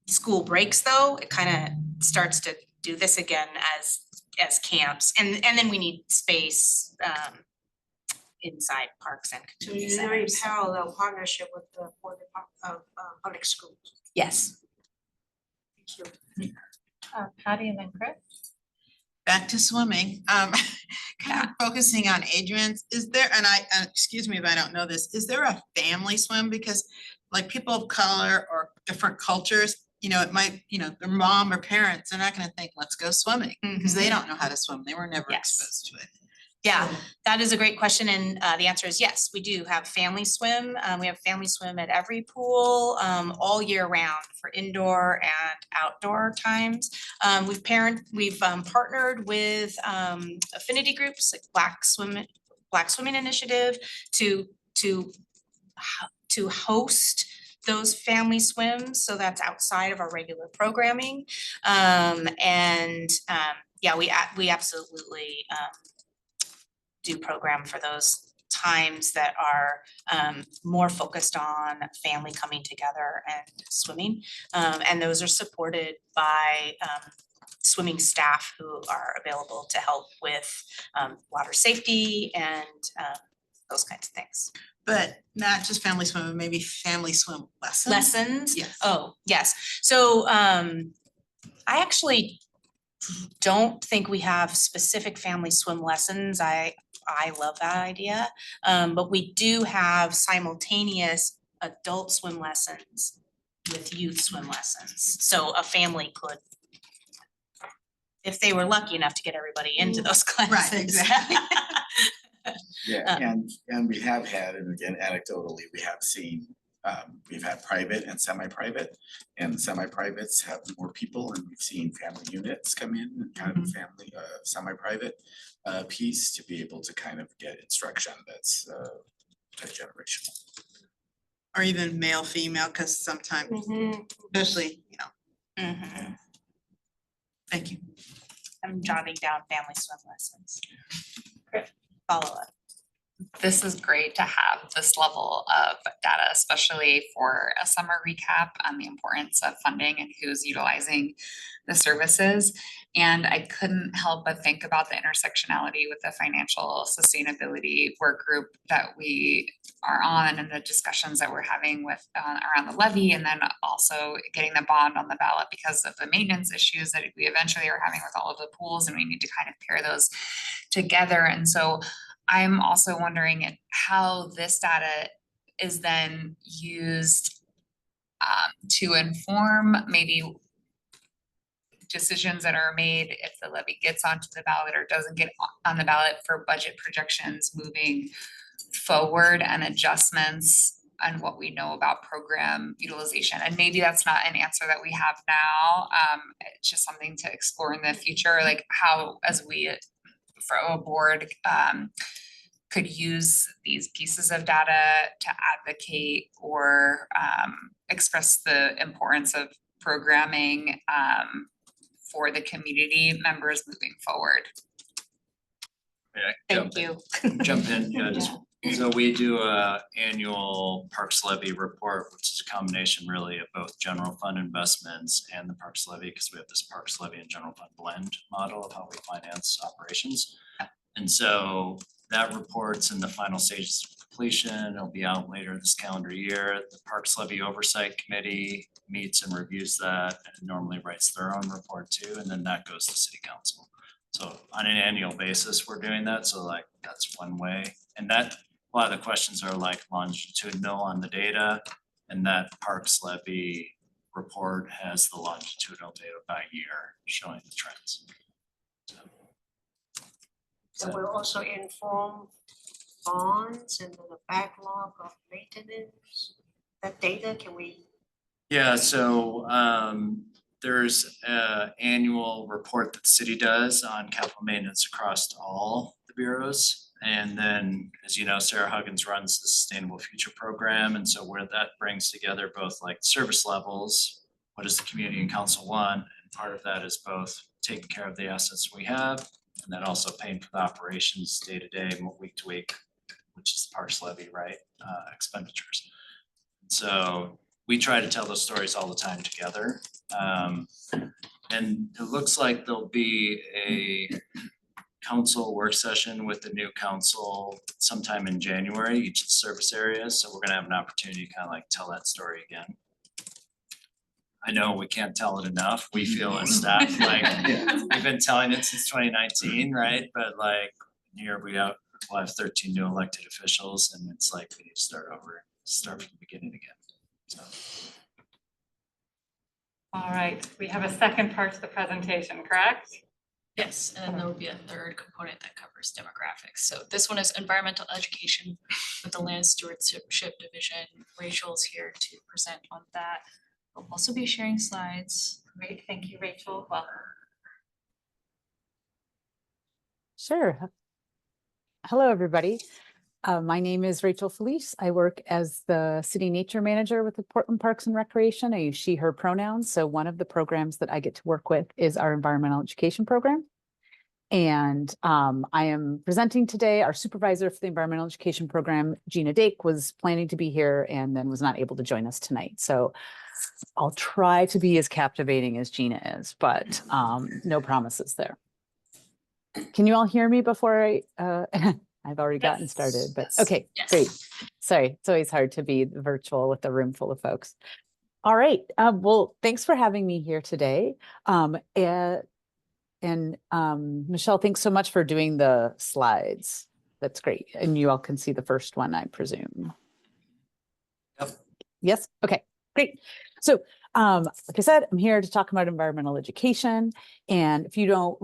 school breaks though, it kind of starts to do this again as camps. And then we need space inside parks and So community you're doing centers. parallel partnership with the Board of Public Schools. Yes. Thank you. Patty and then Chris? Back to swimming, kind of focusing on age range, is there, and excuse me if I don't know this, is there a family swim? Because like people of color or different cultures, you know, it might, you know, their mom or parents, they're not gonna think, let's go swimming, because they don't know how to swim, they were never Yes. exposed to it. Yeah, that is a great question, and the answer is yes, we do have family swim. We have family swim at every pool, all year round for indoor and outdoor times. We've partnered with affinity groups like Black Swimming Initiative to host those family swims, so that's outside of our regular programming. Yeah, we absolutely do program for those times that are more focused on family coming together and swimming. And those are supported by swimming staff who are available to help with water safety and those kinds of things. But not just family swim, but maybe family swim lessons? Lessons? Yes. Oh, yes. So I actually don't think we have specific family swim lessons. I love that idea. But we do have simultaneous adult swim lessons with youth swim lessons. So a family could, if they were lucky enough to get everybody into those classes. Right, exactly. Yeah, and we have had, and again anecdotally, we have seen, we've had private and semi-private. And semi-privates have more people, and we've seen family units come in and kind of a family, semi-private piece to be able to kind of get instruction that's generational. Or even male, female, because sometimes, especially, you know. Thank you. I'm jotting down family swim lessons. Follow up. This is great to have this level of data, especially for a summer recap on the importance of funding and who's utilizing the services. And I couldn't help but think about the intersectionality with the financial sustainability work group that we are on and the discussions that we're having with around the levy, and then also getting the bond on the ballot because of the maintenance issues that we eventually are having with all of the pools, and we need to kind of pair those together. And so I'm also wondering how this data is then used to inform maybe decisions that are made if the levy gets onto the ballot or doesn't get on the ballot for budget projections moving forward and adjustments on what we know about program utilization. And maybe that's not an answer that we have now. It's just something to explore in the future, like how, as we for a board, could use these pieces of data to advocate or express the importance of programming for the community members moving forward. Thank you. Jump in, yeah, just, so we do a annual Parks Levy report, which is a combination really of both general fund investments and the Parks Levy, because we have this Parks Levy and general fund blend model of how we finance operations. And so that report's in the final stages of completion. It'll be out later this calendar year. The Parks Levy Oversight Committee meets and reviews that and normally writes their own report too, and then that goes to City Council. So on an annual basis, we're doing that, so like that's one way. And that, a lot of the questions are like longitudinal on the data, and that Parks Levy report has the longitudinal data by year showing the trends. So we'll also inform bonds and the backlog of maintenance. That data, can we? Yeah, so there's a annual report that the city does on capital maintenance across all the bureaus. And then, as you know, Sarah Huggins runs the Sustainable Future Program, and so where that brings together both like service levels, what does the community and council want, and part of that is both taking care of the assets we have, and then also paying for the operations day to day, week to week, which is the Parks Levy, right, expenditures. So we try to tell those stories all the time together. And it looks like there'll be a council work session with the new council sometime in January, each of the service areas. So we're gonna have an opportunity to kind of like tell that story again. I know we can't tell it enough. We feel as staff, like, we've been telling it since 2019, right? But like, here we'll have 13 new elected officials, and it's like, we need to start over, start from the beginning again, so. All right, we have a second part to the presentation, correct? Yes, and then there will be a third component that covers demographics. So this one is environmental education with the Land Stewardship Division. Rachel's here to present on that. We'll also be sharing slides. Great, thank you, Rachel. Welcome. Sure. Hello, everybody. My name is Rachel Felice. I work as the city nature manager with the Portland Parks and Recreation. I use she, her pronouns. So one of the programs that I get to work with is our environmental education program. And I am presenting today. Our supervisor for the environmental education program, Gina Dake, was planning to be here and then was not able to join us tonight. So I'll try to be as captivating as Gina is, but no promises there. Can you all hear me before I, I've already gotten started, but okay, great. Sorry, it's always hard to be virtual with a room full of folks. All right, well, thanks for having me here today. Michelle, thanks so much for doing the slides. That's great. And you all can see the first one, I presume. Yep. Yes, okay, great. So like I said, I'm here to talk about environmental education. And if you don't,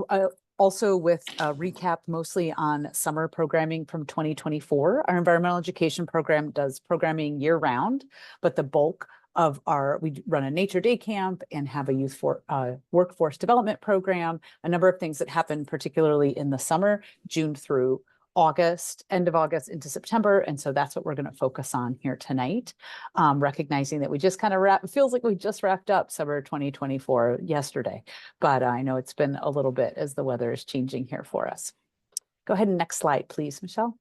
also with a recap mostly on summer programming from 2024. Our environmental education program does programming year round, but the bulk of we run a nature day camp and have a youth workforce development program, a number of things that happen particularly in the summer, June through August, end of August into September. And so that's what we're going to focus on here tonight, recognizing that we just kind of it feels like we just wrapped up summer 2024 yesterday, but I know it's been a little bit as the weather is changing here for us. Go ahead and next slide, please, Michelle.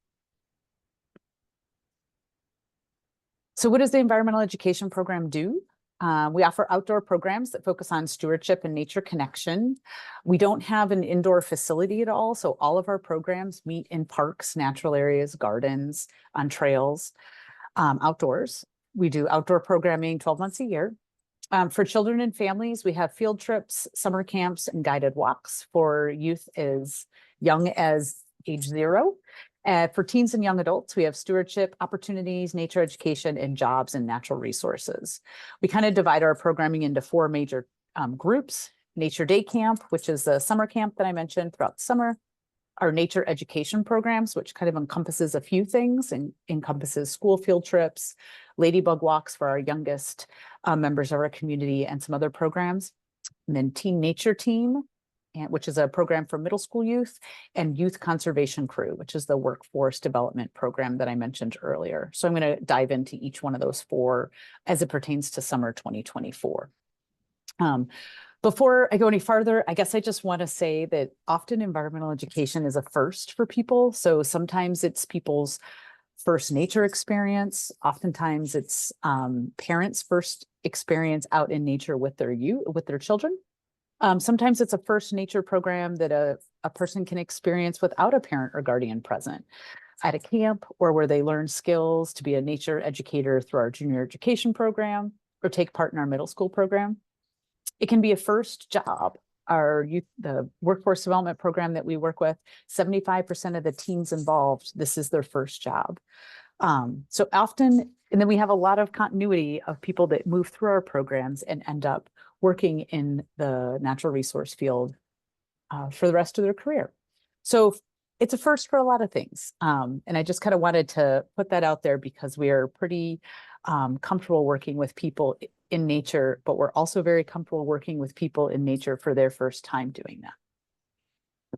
So what does the environmental education program do? We offer outdoor programs that focus on stewardship and nature connection. We don't have an indoor facility at all, so all of our programs meet in parks, natural areas, gardens, on trails, outdoors. We do outdoor programming 12 months a year. For children and families, we have field trips, summer camps, and guided walks for youth as young as age 0. For teens and young adults, we have stewardship opportunities, nature education, and jobs and natural resources. We kind of divide our programming into 4 major groups. Nature Day Camp, which is the summer camp that I mentioned throughout the summer. Our nature education programs, which kind of encompasses a few things and encompasses school field trips, ladybug walks for our youngest members of our community, and some other programs. And then Teen Nature Team, which is a program for middle school youth, and Youth Conservation Crew, which is the workforce development program that I mentioned earlier. So I'm going to dive into each one of those 4 as it pertains to summer 2024. Before I go any farther, I guess I just want to say that often environmental education is a first for people. So sometimes it's people's first nature experience. Oftentimes it's parents' first experience out in nature with their children. Sometimes it's a first nature program that a person can experience without a parent or guardian present at a camp, or where they learn skills to be a nature educator through our junior education program or take part in our middle school program. It can be a first job our youth, the workforce development program that we work with, 75% of the teams involved, this is their first job. So often, and then we have a lot of continuity of people that move through our programs and end up working in the natural resource field for the rest of their career. So it's a first for a lot of things. And I just kind of wanted to put that out there because we are pretty comfortable working with people in nature, but we're also very comfortable working with people in nature for their first time doing that.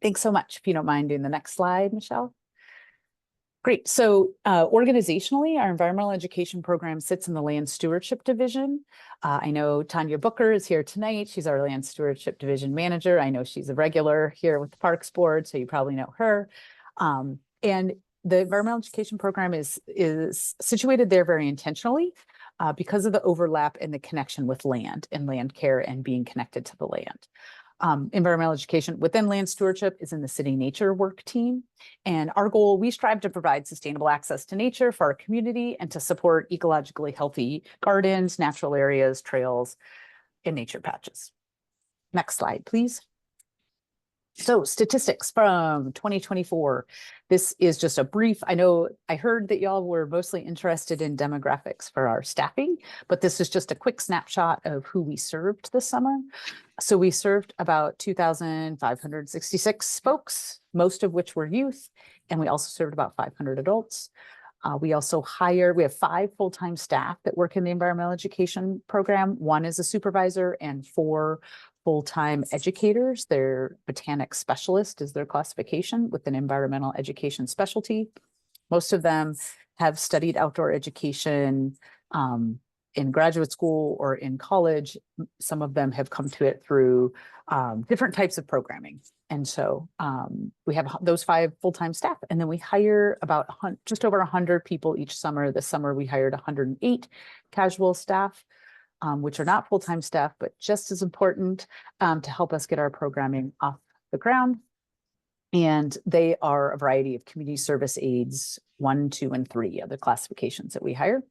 Thanks so much. If you don't mind doing the next slide, Michelle. Great. So organizationally, our environmental education program sits in the land stewardship division. I know Tanya Booker is here tonight. She's our land stewardship division manager. I know she's a regular here with the Parks Board, so you probably know her. And the environmental education program is situated there very intentionally because of the overlap and the connection with land and land care and being connected to the land. Environmental education within land stewardship is in the city nature work team. And our goal, we strive to provide sustainable access to nature for our community and to support ecologically healthy gardens, natural areas, trails, and nature patches. Next slide, please. So statistics from 2024. This is just a brief, I know I heard that y'all were mostly interested in demographics for our staffing, but this is just a quick snapshot of who we served this summer. So we served about 2,566 folks, most of which were youth, and we also served about 500 adults. We also we have 5 full-time staff that work in the environmental education program. 1 is a supervisor and 4 full-time educators. Their botanic specialist is their classification with an environmental education specialty. Most of them have studied outdoor education in graduate school or in college. Some of them have come to it through different types of programming. And so we have those 5 full-time staff, and then we hire about just over 100 people each summer. This summer we hired 108 casual staff, which are not full-time staff, but just as important to help us get our programming off the ground. And they are a variety of community service aides, 1, 2, and 3 are the classifications that we hire.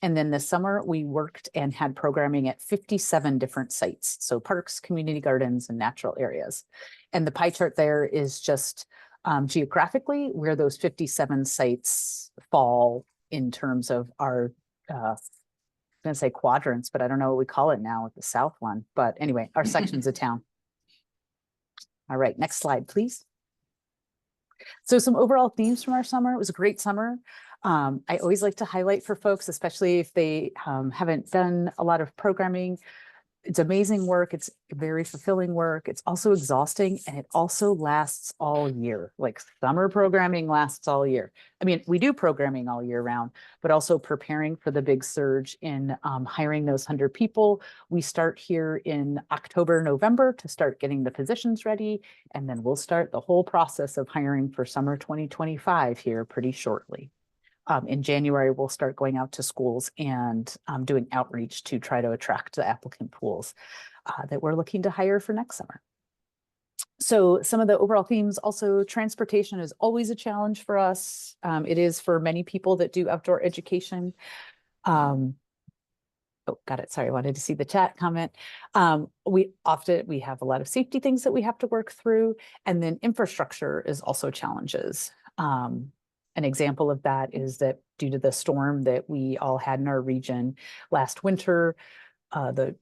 And then this summer we worked and had programming at 57 different sites. So parks, community gardens, and natural areas. And the pie chart there is just geographically where those 57 sites fall in terms of our, I'm gonna say quadrants, but I don't know what we call it now with the south one. But anyway, our sections of town. All right, next slide, please. So some overall themes from our summer. It was a great summer. I always like to highlight for folks, especially if they haven't done a lot of programming. It's amazing work. It's very fulfilling work. It's also exhausting, and it also lasts all year. Like summer programming lasts all year. I mean, we do programming all year round, but also preparing for the big surge in hiring those 100 people. We start here in October, November to start getting the positions ready, and then we'll start the whole process of hiring for summer 2025 here pretty shortly. In January, we'll start going out to schools and doing outreach to try to attract the applicant pools that we're looking to hire for next summer. So some of the overall themes, also transportation is always a challenge for us. It is for many people that do outdoor education. Oh, got it. Sorry, I wanted to see the chat comment. We have a lot of safety things that we have to work through, and then infrastructure is also challenges. An example of that is that due to the storm that we all had in our region last winter, the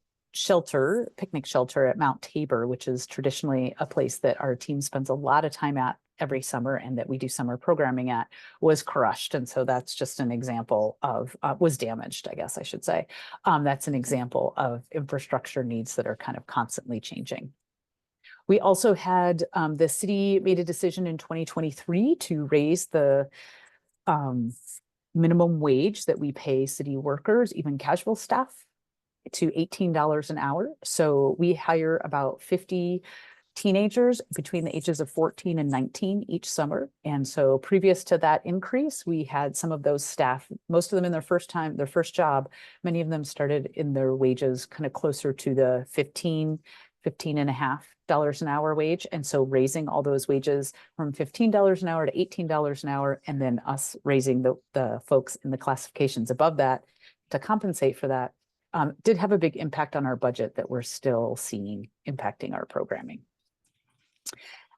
picnic shelter at Mount Tabor, which is traditionally a place that our team spends a lot of time at every summer and that we do summer programming at, was crushed. And so that's just an example of, was damaged, I guess I should say. That's an example of infrastructure needs that are kind of constantly changing. We also had, the city made a decision in 2023 to raise the minimum wage that we pay city workers, even casual staff, to $18 an hour. So we hire about 50 teenagers between the ages of 14 and 19 each summer. And so previous to that increase, we had some of those staff, most of them in their first job, many of them started in their wages kind of closer to the $15.50 an hour wage. And so raising all those wages from $15 an hour to $18 an hour, and then us raising the folks in the classifications above that to compensate for that, did have a big impact on our budget that we're still seeing impacting our programming.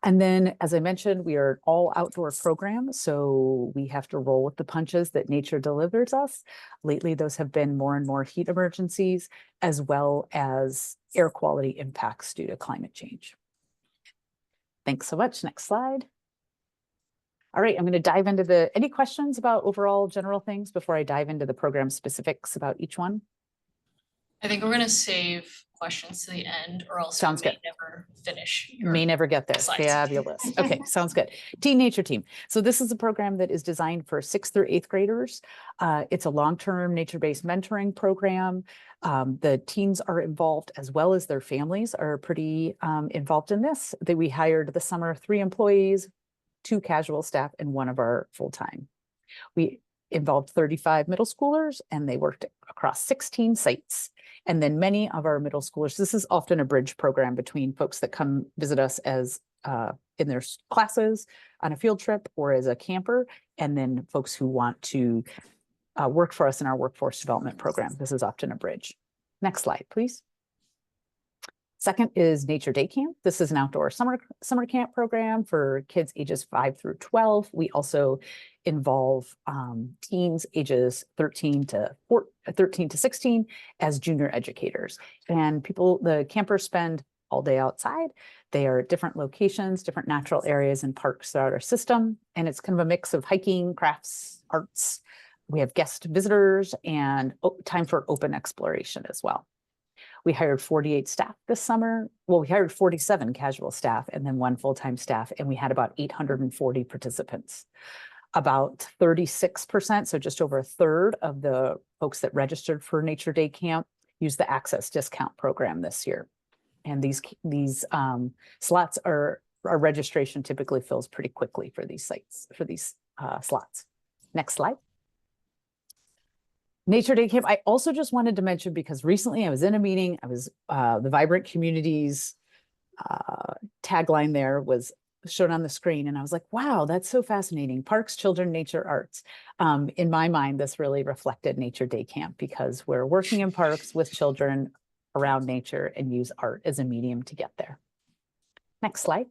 And then, as I mentioned, we are an all outdoor program, so we have to roll with the punches that nature delivers us. Lately, those have been more and more heat emergencies, as well as air quality impacts due to climate change. Thanks so much. Next slide. All right, I'm going to dive into any questions about overall general things before I dive into the program specifics about each one? I think we're gonna save questions to the end, or else Sounds we may good. never finish. your May never get there. slides. Fabulous. Okay, sounds good. Teen Nature Team. So this is a program that is designed for 6th through 8th graders. It's a long-term nature-based mentoring program. The teens are involved, as well as their families are pretty involved in this. That we hired this summer 3 employees, 2 casual staff, and 1 of our full-time. We involved 35 middle schoolers, and they worked across 16 sites. And then many of our middle schoolers, this is often a bridge program between folks that come visit us as in their classes on a field trip or as a camper, and then folks who want to work for us in our workforce development program. This is often a bridge. Next slide, please. Second is Nature Day Camp. This is an outdoor summer camp program for kids ages 5 through 12. We also involve teens ages 13 to 16 as junior educators. And the campers spend all day outside. They are at different locations, different natural areas and parks throughout our system. And it's kind of a mix of hiking, crafts, arts. We have guest visitors and time for open exploration as well. We hired 48 staff this summer. Well, we hired 47 casual staff and then 1 full-time staff, and we had about 840 participants. About 36%, so just over a third of the folks that registered for Nature Day Camp used the Access Discount program this year. And these slots our registration typically fills pretty quickly for these sites, for these slots. Next slide. Nature Day Camp, I also just wanted to mention, because recently I was in a meeting, I was the Vibrant Communities tagline there was shown on the screen, and I was like, wow, that's so fascinating. Parks, children, nature, arts. In my mind, this really reflected Nature Day Camp, because we're working in parks with children around nature and use art as a medium to get there. Next slide.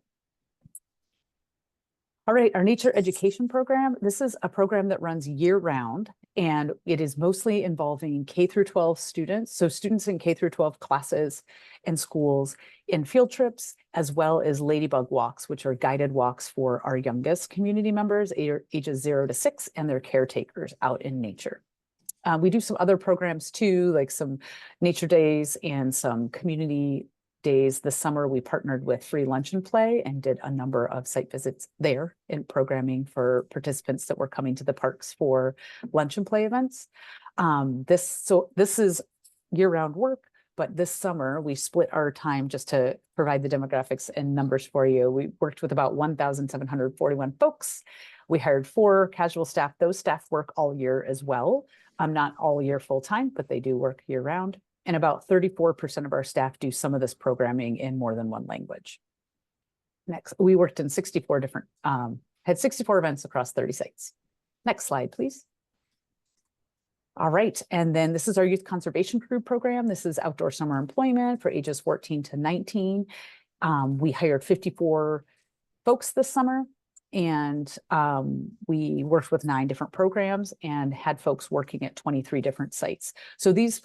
All right, our nature education program. This is a program that runs year round, and it is mostly involving K through 12 students. So students in K through 12 classes and schools in field trips, as well as ladybug walks, which are guided walks for our youngest community members, ages 0 to 6, and their caretakers out in nature. We do some other programs too, like some nature days and some community days. This summer, we partnered with Free Lunch and Play and did a number of site visits there in programming for participants that were coming to the parks for lunch and play events. This is year-round work, but this summer we split our time just to provide the demographics and numbers for you. We worked with about 1,741 folks. We hired 4 casual staff. Those staff work all year as well. Not all year full-time, but they do work year-round. And about 34% of our staff do some of this programming in more than 1 language. Next, we worked in 64 different, had 64 events across 30 sites. Next slide, please. All right, and then this is our Youth Conservation Crew program. This is outdoor summer employment for ages 14 to 19. We hired 54 folks this summer, and we worked with 9 different programs and had folks working at 23 different sites. So these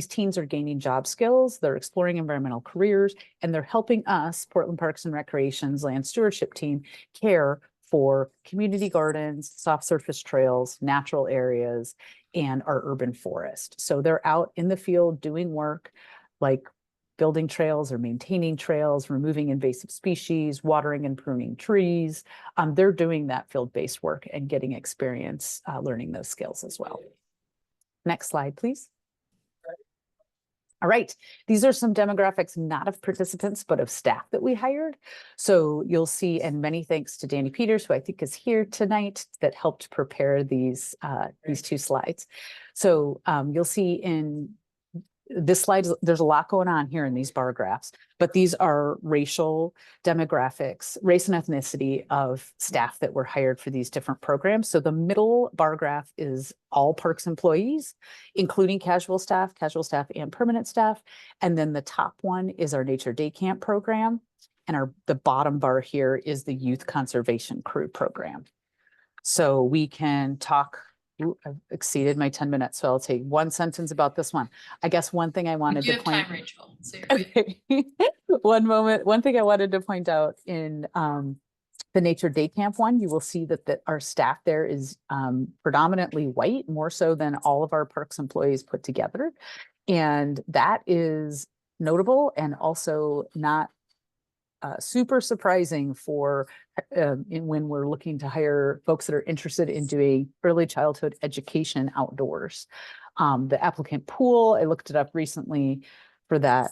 teens are gaining job skills, they're exploring environmental careers, and they're helping us, Portland Parks and Recreation's land stewardship team, care for community gardens, soft surface trails, natural areas, and our urban forest. So they're out in the field doing work like building trails or maintaining trails, removing invasive species, watering and pruning trees. They're doing that field-based work and getting experience learning those skills as well. Next slide, please. All right, these are some demographics, not of participants, but of staff that we hired. So you'll see, and many thanks to Danny Peters, who I think is here tonight, that helped prepare these 2 slides. So you'll see in this slide, there's a lot going on here in these bar graphs, but these are racial demographics, race and ethnicity of staff that were hired for these different programs. So the middle bar graph is all parks employees, including casual staff and permanent staff. And then the top one is our nature day camp program. And the bottom bar here is the youth conservation crew program. So we can talk. Ooh, I've exceeded my 10 minutes, so I'll take one sentence about this one. I guess one thing I wanted You to have point. time, Rachel. So you're good. Okay. One thing I wanted to point out in the nature day camp one, you will see that our staff there is predominantly white, more so than all of our parks employees put together. And that is notable and also not super surprising for when we're looking to hire folks that are interested in doing early childhood education outdoors. The applicant pool, I looked it up recently, for that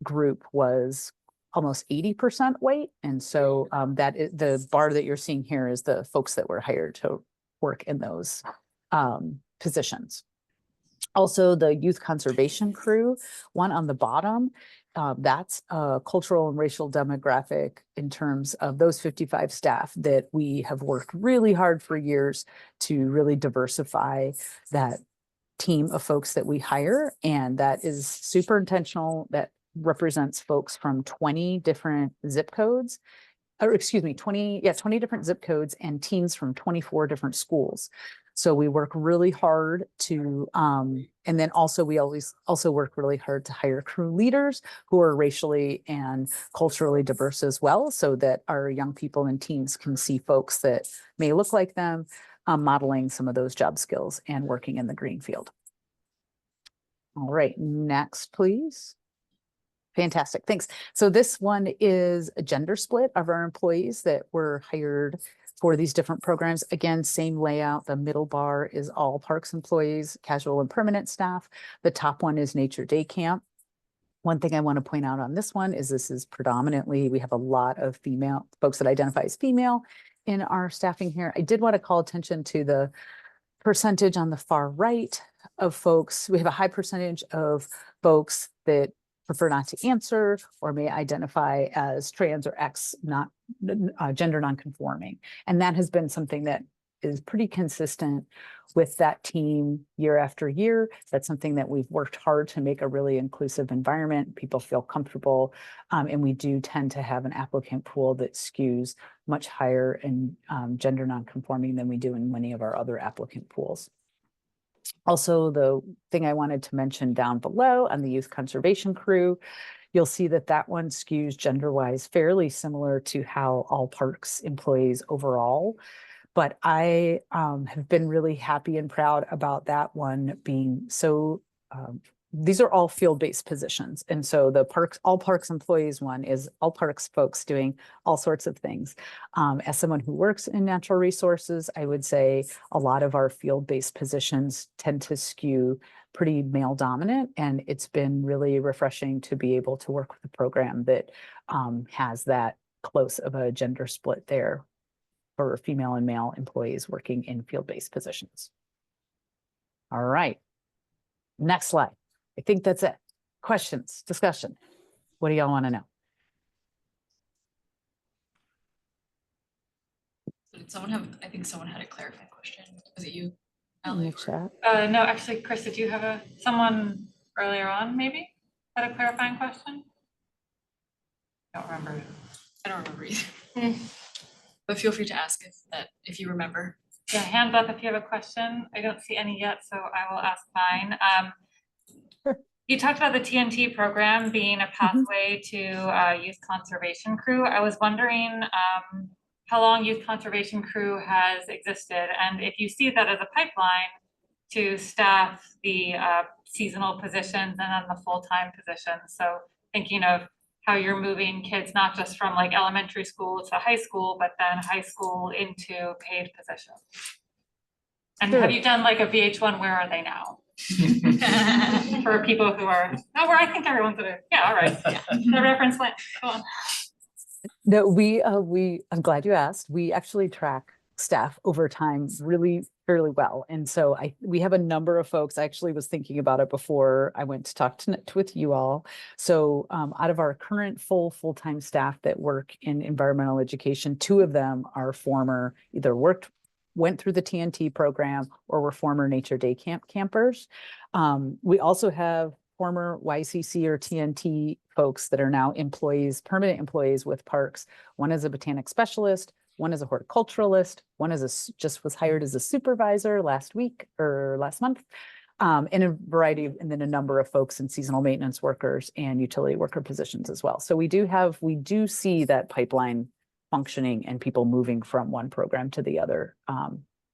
group was almost 80% white. And so that is the bar that you're seeing here is the folks that were hired to work in those positions. Also, the youth conservation crew, one on the bottom, that's a cultural and racial demographic in terms of those 55 staff that we have worked really hard for years to really diversify that team of folks that we hire. And that is super intentional. That represents folks from 20 different zip codes, or excuse me, 20 different zip codes and teams from 24 different schools. So we work really hard to, and then also we always also work really hard to hire crew leaders who are racially and culturally diverse as well, so that our young people and teams can see folks that may look like them, modeling some of those job skills and working in the green field. All right, next, please. Fantastic, thanks. So this one is a gender split of our employees that were hired for these different programs. Again, same layout. The middle bar is all parks employees, casual and permanent staff. The top one is nature day camp. One thing I want to point out on this one is this is predominantly, we have a lot of female folks that identify as female in our staffing here. I did want to call attention to the percentage on the far right of folks. We have a high percentage of folks that prefer not to answer or may identify as trans or X, not gender nonconforming. And that has been something that is pretty consistent with that team year after year. That's something that we've worked hard to make a really inclusive environment. People feel comfortable. And we do tend to have an applicant pool that skews much higher in gender nonconforming than we do in many of our other applicant pools. Also, the thing I wanted to mention down below on the youth conservation crew, you'll see that that one skews gender-wise fairly similar to how all parks employees overall. But I have been really happy and proud about that one being so, these are all field-based positions. And so the all parks employees one is all parks folks doing all sorts of things. As someone who works in natural resources, I would say a lot of our field-based positions tend to skew pretty male dominant. And it's been really refreshing to be able to work with a program that has that close of a gender split there for female and male employees working in field-based positions. All right, next slide. I think that's it. Questions, discussion. What do y'all want to know? Did someone have, I think someone had a clarifying question. Was it you, In the Ally? chat. No, actually, Chris, did you have someone earlier on maybe had a clarifying question? Don't remember. I don't remember either. But feel free to ask if you remember. Yeah, hands up if you have a question. I don't see any yet, so I will ask mine. You talked about the TNT program being a pathway to youth conservation crew. I was wondering how long youth conservation crew has existed, and if you see that as a pipeline to staff the seasonal positions and then the full-time positions. So thinking of how you're moving kids not just from like elementary school to high school, but then high school into paid positions. And have you done like a VH1, where are they now? For people who are, no, where I think everyone's gonna, yeah, all right. Yeah. The reference line, go on. No, I'm glad you asked. We actually track staff over time really fairly well. And so we have a number of folks, I actually was thinking about it before I went to talk with you all. So out of our current full-time staff that work in environmental education, 2 of them are former, either went through the TNT program or were former Nature Day Camp campers. We also have former YCC or TNT folks that are now employees, permanent employees with parks. One is a botanic specialist, one is a horticulturalist, one is just was hired as a supervisor last week or last month. And a variety of, and then a number of folks in seasonal maintenance workers and utility worker positions as well. So we do see that pipeline functioning and people moving from one program to the other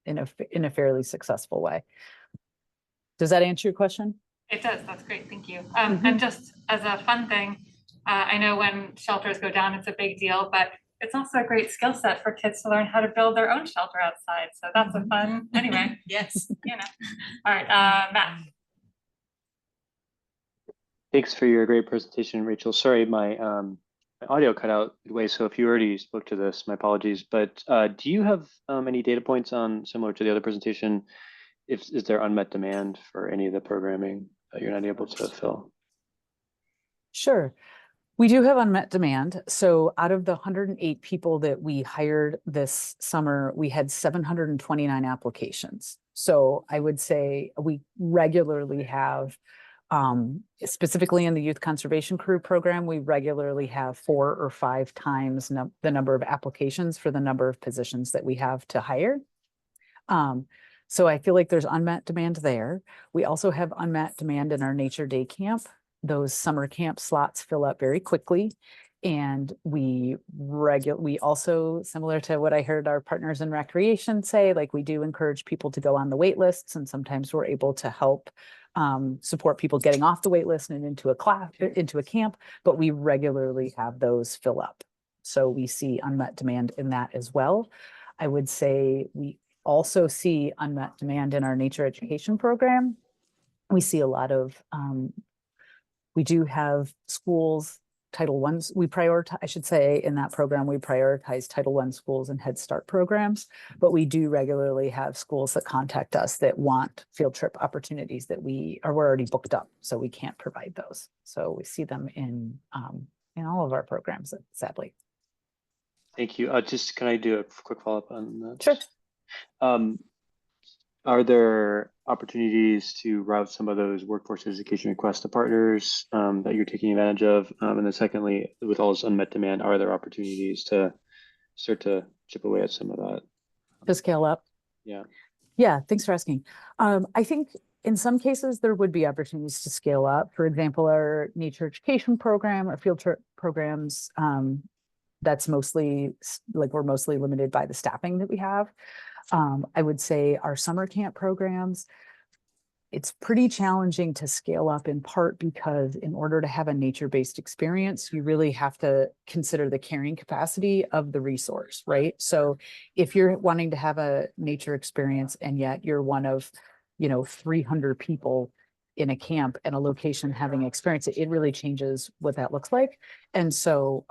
in a fairly successful way. Does that answer your question? It does, that's great, thank you. And just as a fun thing, I know when shelters go down, it's a big deal, but it's also a great skill set for kids to learn how to build their own shelter outside. So that's a fun, anyway. Yes. You know. All right, Matt. Thanks for your great presentation, Rachel. Sorry, my audio cut out midway, so if you already spoke to this, my apologies. But do you have any data points on, similar to the other presentation, is there unmet demand for any of the programming that you're not able to fill? Sure. We do have unmet demand. So out of the 108 people that we hired this summer, we had 729 applications. So I would say we regularly have, specifically in the Youth Conservation Crew program, we regularly have 4 or 5 times the number of applications for the number of positions that we have to hire. So I feel like there's unmet demand there. We also have unmet demand in our Nature Day Camp. Those summer camp slots fill up very quickly. And we also, similar to what I heard our partners in recreation say, like we do encourage people to go on the wait lists, and sometimes we're able to help support people getting off the wait list and into a camp, but we regularly have those fill up. So we see unmet demand in that as well. I would say we also see unmet demand in our nature education program. We see a lot of, we do have schools, Title I, we prioritize, I should say, in that program, we prioritize Title I schools and Head Start programs, but we do regularly have schools that contact us that want field trip opportunities that we're already booked up, so we can't provide those. So we see them in all of our programs, sadly. Thank you. Just can I do a quick follow-up on that? Sure. Are there opportunities to route some of those workforce education requests to partners that you're taking advantage of? And then secondly, with all this unmet demand, are there opportunities to start to chip away at some of that? To scale up? Yeah. Yeah, thanks for asking. I think in some cases there would be opportunities to scale up. For example, our nature education program, our field trip programs, that's mostly, like we're mostly limited by the staffing that we have. I would say our summer camp programs, it's pretty challenging to scale up, in part because in order to have a nature-based experience, you really have to consider the carrying capacity of the resource, right? So if you're wanting to have a nature experience and yet you're one of, 300 people in a camp and a location having experience, it really changes what that looks like. And so,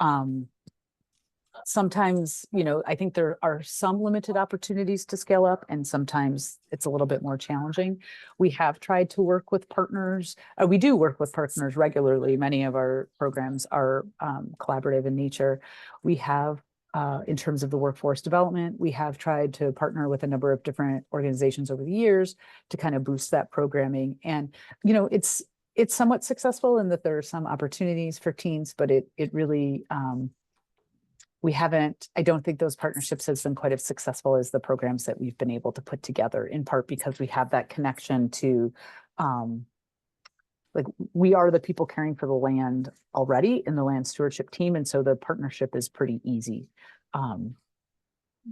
sometimes, I think there are some limited opportunities to scale up, and sometimes it's a little bit more challenging. We have tried to work with partners. We do work with partners regularly. Many of our programs are collaborative in nature. We have, in terms of the workforce development, we have tried to partner with a number of different organizations over the years to kind of boost that programming. And, it's somewhat successful in that there are some opportunities for teens, but it really, I don't think those partnerships has been quite as successful as the programs that we've been able to put together, in part because we have that connection to, like we are the people caring for the land already in the land stewardship team. And so the partnership is pretty easy.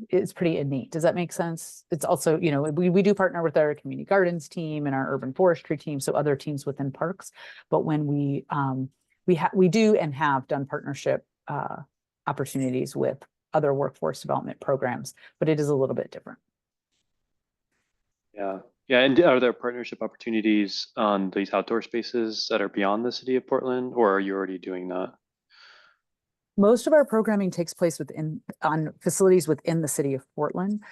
It's pretty innate. Does that make sense? It's also, we do partner with our community gardens team and our urban forestry team, so other teams within parks. But when we do and have done partnership opportunities with other workforce development programs, but it is a little bit different. Yeah. And are there partnership opportunities on these outdoor spaces that are beyond the city of Portland, or are you already doing that? Most of our programming takes place on facilities within the city of Portland,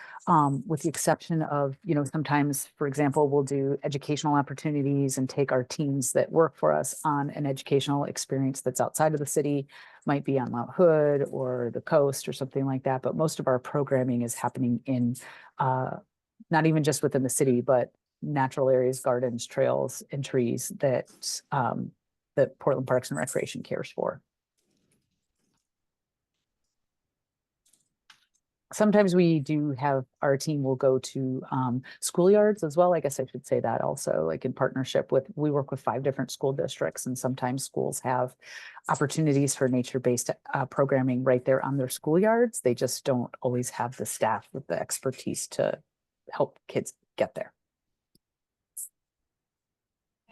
with the exception of, sometimes, for example, we'll do educational opportunities and take our teams that work for us on an educational experience that's outside of the city, might be on Mount Hood or the coast or something like that. But most of our programming is happening in, not even just within the city, but natural areas, gardens, trails, and trees that Portland Parks and Recreation cares for. Sometimes we do have, our team will go to schoolyards as well. I guess I should say that also, like in partnership with, we work with 5 different school districts, and sometimes schools have opportunities for nature-based programming right there on their schoolyards. They just don't always have the staff with the expertise to help kids get there.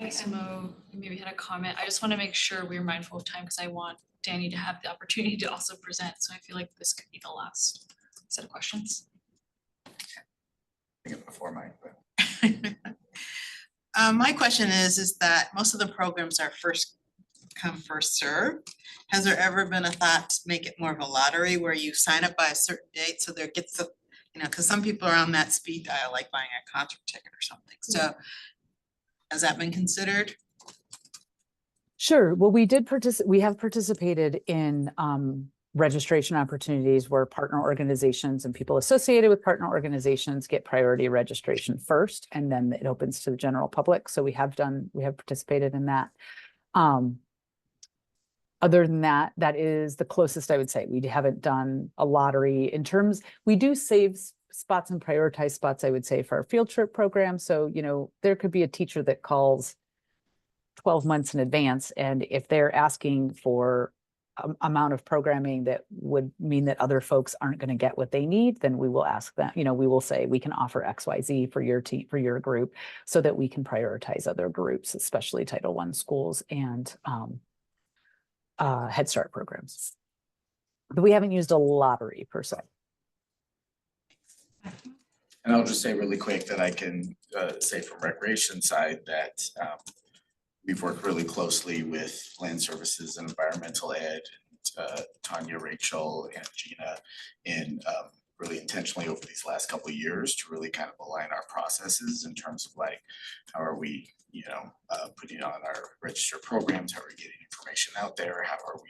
Maximo maybe had a comment. I just want to make sure we're mindful of time because I want Danny to have the opportunity to also present. So I feel like this could be the last set of questions. I think it before mine, but. My question is that most of the programs are first come, first serve. Has there ever been a thought to make it more of a lottery where you sign up by a certain date so there gets the, because some people are on that speed dial, like buying a concert ticket or something. So has that been considered? Sure. Well, we have participated in registration opportunities where partner organizations and people associated with partner organizations get priority registration first, and then it opens to the general public. So we have participated in that. Other than that, that is the closest I would say. We haven't done a lottery in terms, we do save spots and prioritize spots, I would say, for our field trip program. So, there could be a teacher that calls 12 months in advance, and if they're asking for amount of programming that would mean that other folks aren't going to get what they need, then we will ask them, we will say we can offer XYZ for your group so that we can prioritize other groups, especially Title I schools and Head Start programs. But we haven't used a lottery per se. And I'll just say really quick that I can say from recreation side that we've worked really closely with Land Services and Environmental Ed, and Tanya, Rachel, and Gina in really intentionally over these last couple of years to really kind of align our processes in terms of like, how are we, putting on our register programs, how are we getting information out there, how are we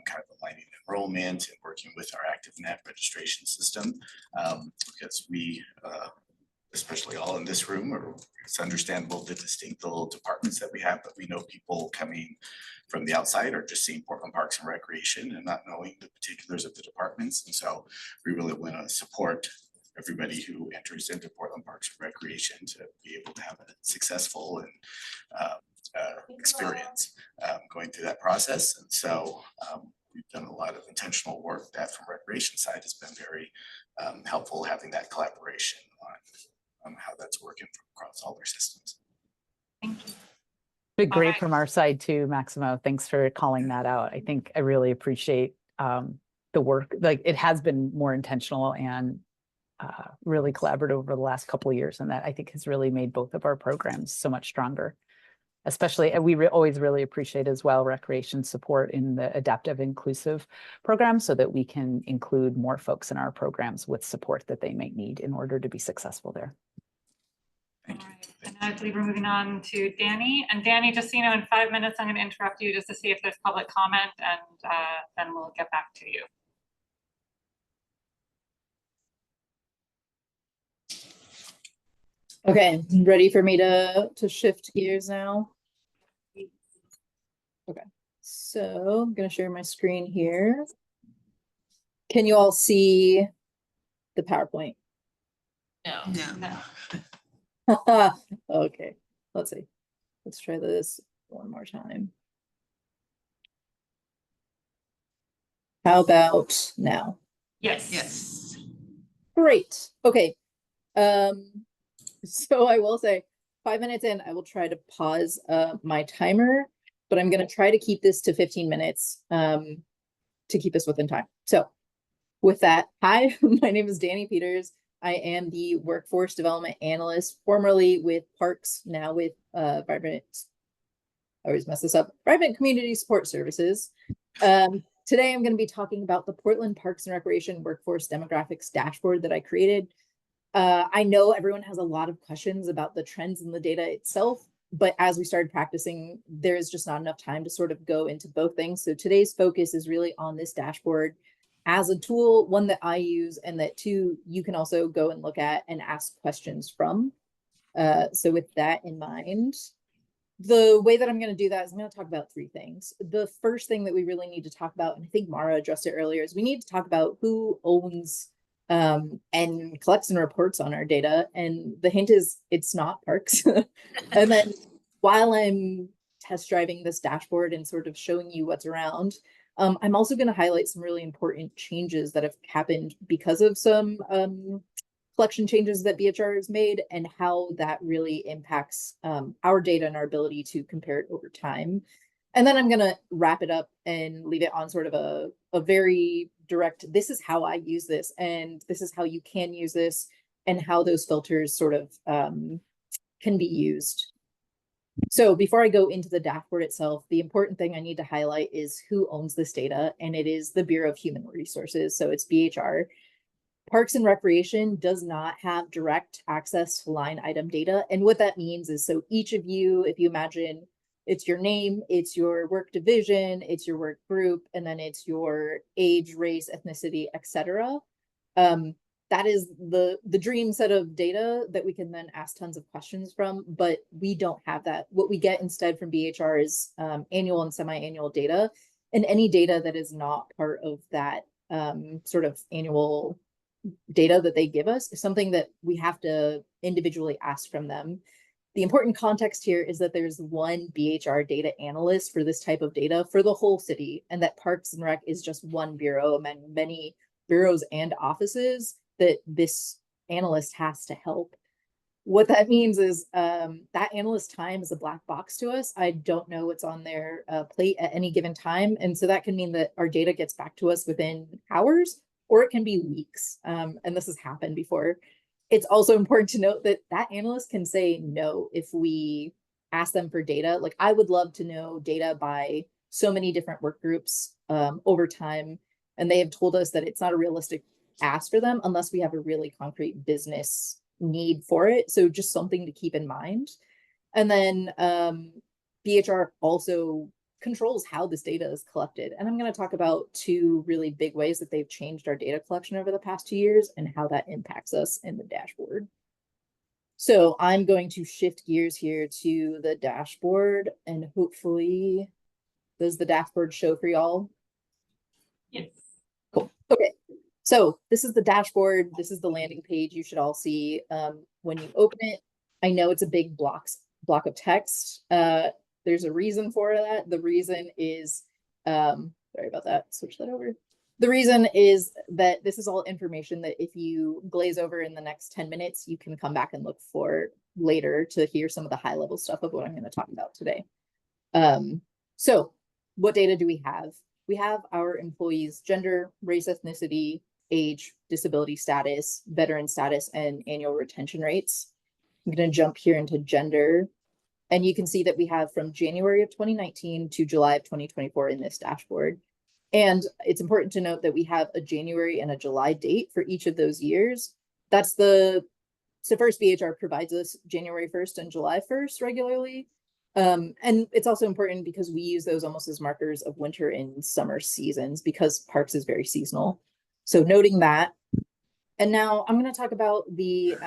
kind of aligning enrollment and working with our ActiveNet registration system, because we, especially all in this room, or it's understandable the distinct little departments that we have, but we know people coming from the outside or just seeing Portland Parks and Recreation and not knowing the particulars of the departments. And so we really want to support everybody who enters into Portland Parks and Recreation to be able to have a successful and experience going through that process. And so we've done a lot of intentional work that from recreation side has been very helpful, having that collaboration on how that's working across all their systems. Thank you. Been great right. from our side too, Maximo. Thanks for calling that out. I really appreciate the work. Like, it has been more intentional and really collaborative over the last couple of years, and that I think has really made both of our programs so much stronger. Especially, and we always really appreciate as well recreation support in the adaptive inclusive program so that we can include more folks in our programs with support that they might need in order to be successful there. Thank you. And I believe we're moving on to Danny. And Danny, just so you know, in 5 minutes, I'm going to interrupt you just to see if there's public comment, and then we'll get back to you. Okay, ready for me to shift gears now? Okay, so I'm gonna share my screen here. Can you all see the PowerPoint? No. No. Okay, let's see. Let's try this one more time. How about now? Yes. Yes. Great, okay. So I will say 5 minutes in, I will try to pause my timer, but I'm gonna try to keep this to 15 minutes to keep us within time. So with that, hi, my name is Danny Peters. I am the Workforce Development Analyst, formerly with Parks, now with Vibrant, I always mess this up, Vibrant Community Support Services. today I'm going to be talking about the Portland Parks and Recreation Workforce Demographics Dashboard that I created. I know everyone has a lot of questions about the trends in the data itself, but as we started practicing, there is just not enough time to sort of go into both things. So today's focus is really on this dashboard as a tool, one that I use, and that two, you can also go and look at and ask questions from. So with that in mind, the way that I'm going to do that is I'm going to talk about three things. The first thing that we really need to talk about, and I think Mara addressed it earlier, is we need to talk about who owns and collects and reports on our data. And the hint is it's not parks. And then while I'm test driving this dashboard and sort of showing you what's around, I'm also going to highlight some really important changes that have happened because of some collection changes that BHR has made and how that really impacts our data and our ability to compare it over time. And then I'm going to wrap it up and leave it on sort of a very direct, this is how I use this, and this is how you can use this, and how those filters sort of can be used. So before I go into the dashboard itself, the important thing I need to highlight is who owns this data, and it is the Bureau of Human Resources. So it's BHR. Parks and Recreation does not have direct access to line item data. And what that means is, so each of you, if you imagine it's your name, it's your work division, it's your work group, and then it's your age, race, ethnicity, etc. That is the dream set of data that we can then ask tons of questions from, but we don't have that. What we get instead from BHR is annual and semi-annual data, and any data that is not part of that sort of annual data that they give us is something that we have to individually ask from them. The important context here is that there's one BHR data analyst for this type of data for the whole city, and that Parks and Rec is just one bureau among many bureaus and offices that this analyst has to help. What that means is that analyst time is a black box to us. I don't know what's on their plate at any given time. And so that can mean that our data gets back to us within hours, or it can be weeks. And this has happened before. It's also important to note that that analyst can say no if we ask them for data. Like, I would love to know data by so many different work groups over time. And they have told us that it's not a realistic ask for them unless we have a really concrete business need for it. So just something to keep in mind. And then BHR also controls how this data is collected. And I'm going to talk about two really big ways that they've changed our data collection over the past 2 years and how that impacts us in the dashboard. So I'm going to shift gears here to the dashboard, and hopefully, does the dashboard show for y'all? Yes. Cool. Okay. So this is the dashboard. This is the landing page you should all see when you open it. I know it's a big block of text. There's a reason for that. The reason is, sorry about that, switch that over. The reason is that this is all information that if you glaze over in the next 10 minutes, you can come back and look for later to hear some of the high level stuff of what I'm going to talk about today. So what data do we have? We have our employees' gender, race, ethnicity, age, disability status, veteran status, and annual retention rates. I'm going to jump here into gender. And you can see that we have from January of 2019 to July of 2024 in this dashboard. And it's important to note that we have a January and a July date for each of those years. That's so first BHR provides us January 1st and July 1st regularly. And it's also important because we use those almost as markers of winter and summer seasons because parks is very seasonal. So noting that. And now I'm going to talk about the,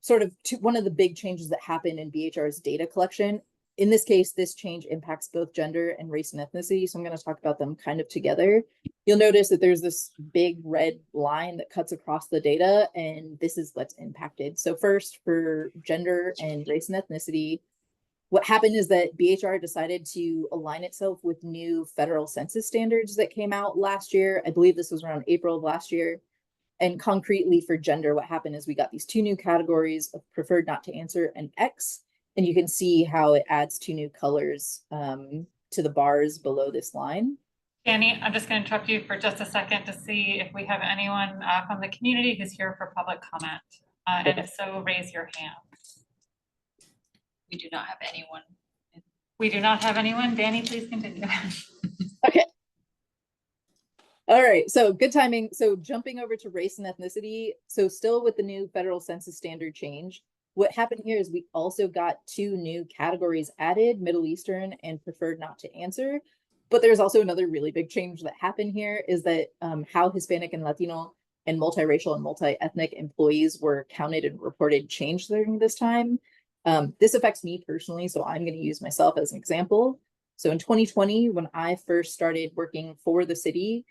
sort of one of the big changes that happened in BHR's data collection. In this case, this change impacts both gender and race and ethnicity. So I'm going to talk about them kind of together. You'll notice that there's this big red line that cuts across the data, and this is what's impacted. So first, for gender and race and ethnicity, what happened is that BHR decided to align itself with new federal census standards that came out last year. I believe this was around April of last year. And concretely for gender, what happened is we got these two new categories of preferred not to answer and X. And you can see how it adds two new colors to the bars below this line. Danny, I'm just going to interrupt you for just a second to see if we have anyone from the community who's here for public comment. And if so, raise your hand. We do not have anyone in We do not have anyone. Danny, please continue. Okay. All right, so good timing. So jumping over to race and ethnicity. So still with the new federal census standard change, what happened here is we also got 2 new categories added, Middle Eastern and preferred not to answer. But there's also another really big change that happened here is that how Hispanic and Latino and multiracial and multi-ethnic employees were counted and reported changed during this time. This affects me personally, so I'm going to use myself as an example. So in 2020, when I first started working for the city,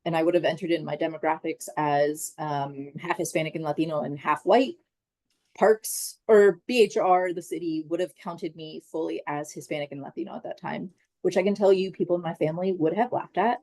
and I would have entered in my demographics as half Hispanic and Latino and half white, Parks or BHR, the city, would have counted me fully as Hispanic and Latino at that time, which I can tell you people in my family would have laughed at.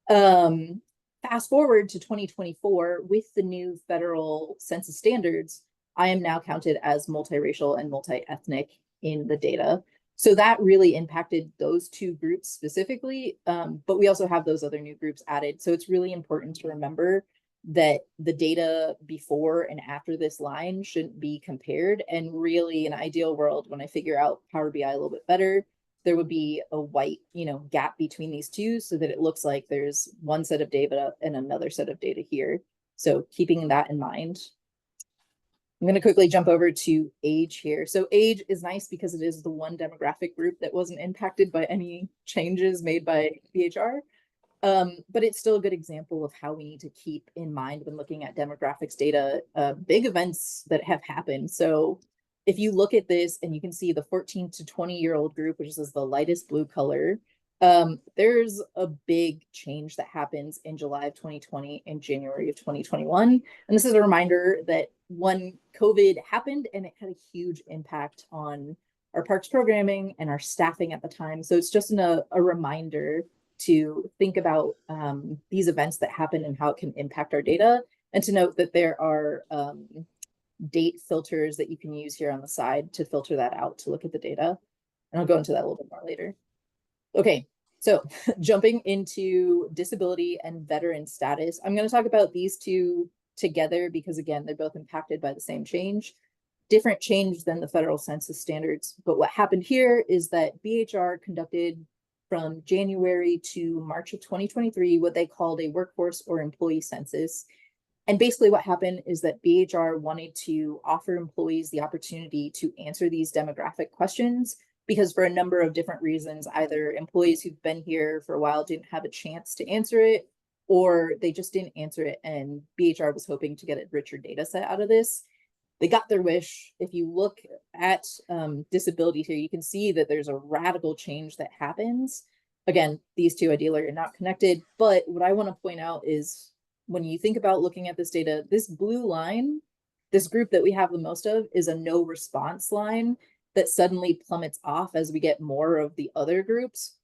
Fast forward to 2024 with the new federal census standards, I am now counted as multiracial and multi-ethnic in the data. So that really impacted those 2 groups specifically, but we also have those other new groups added. So it's really important to remember that the data before and after this line shouldn't be compared. And really, in an ideal world, when I figure out Power BI a little bit better, there would be a white, gap between these 2 so that it looks like there's one set of data and another set of data here. So keeping that in mind. I'm going to quickly jump over to age here. So age is nice because it is the one demographic group that wasn't impacted by any changes made by BHR. But it's still a good example of how we need to keep in mind when looking at demographics data, big events that have happened. So if you look at this and you can see the 14 to 20-year-old group, which is the lightest blue color, there's a big change that happens in July of 2020 and January of 2021. And this is a reminder that when COVID happened and it had a huge impact on our parks programming and our staffing at the time. So it's just a reminder to think about these events that happen and how it can impact our data, and to note that there are date filters that you can use here on the side to filter that out to look at the data. And I'll go into that a little bit more later. Okay, so jumping into disability and veteran status, I'm going to talk about these 2 together because, again, they're both impacted by the same change. Different change than the federal census standards. But what happened here is that BHR conducted from January to March of 2023 what they called a workforce or employee census. And basically what happened is that BHR wanted to offer employees the opportunity to answer these demographic questions because for a number of different reasons, either employees who've been here for a while didn't have a chance to answer it, or they just didn't answer it. And BHR was hoping to get a richer data set out of this. They got their wish. If you look at disability here, you can see that there's a radical change that happens. Again, these 2 ideally are not connected, but what I want to point out is when you think about looking at this data, this blue line, this group that we have the most of is a no response line that suddenly plummets off as we get more of the other groups.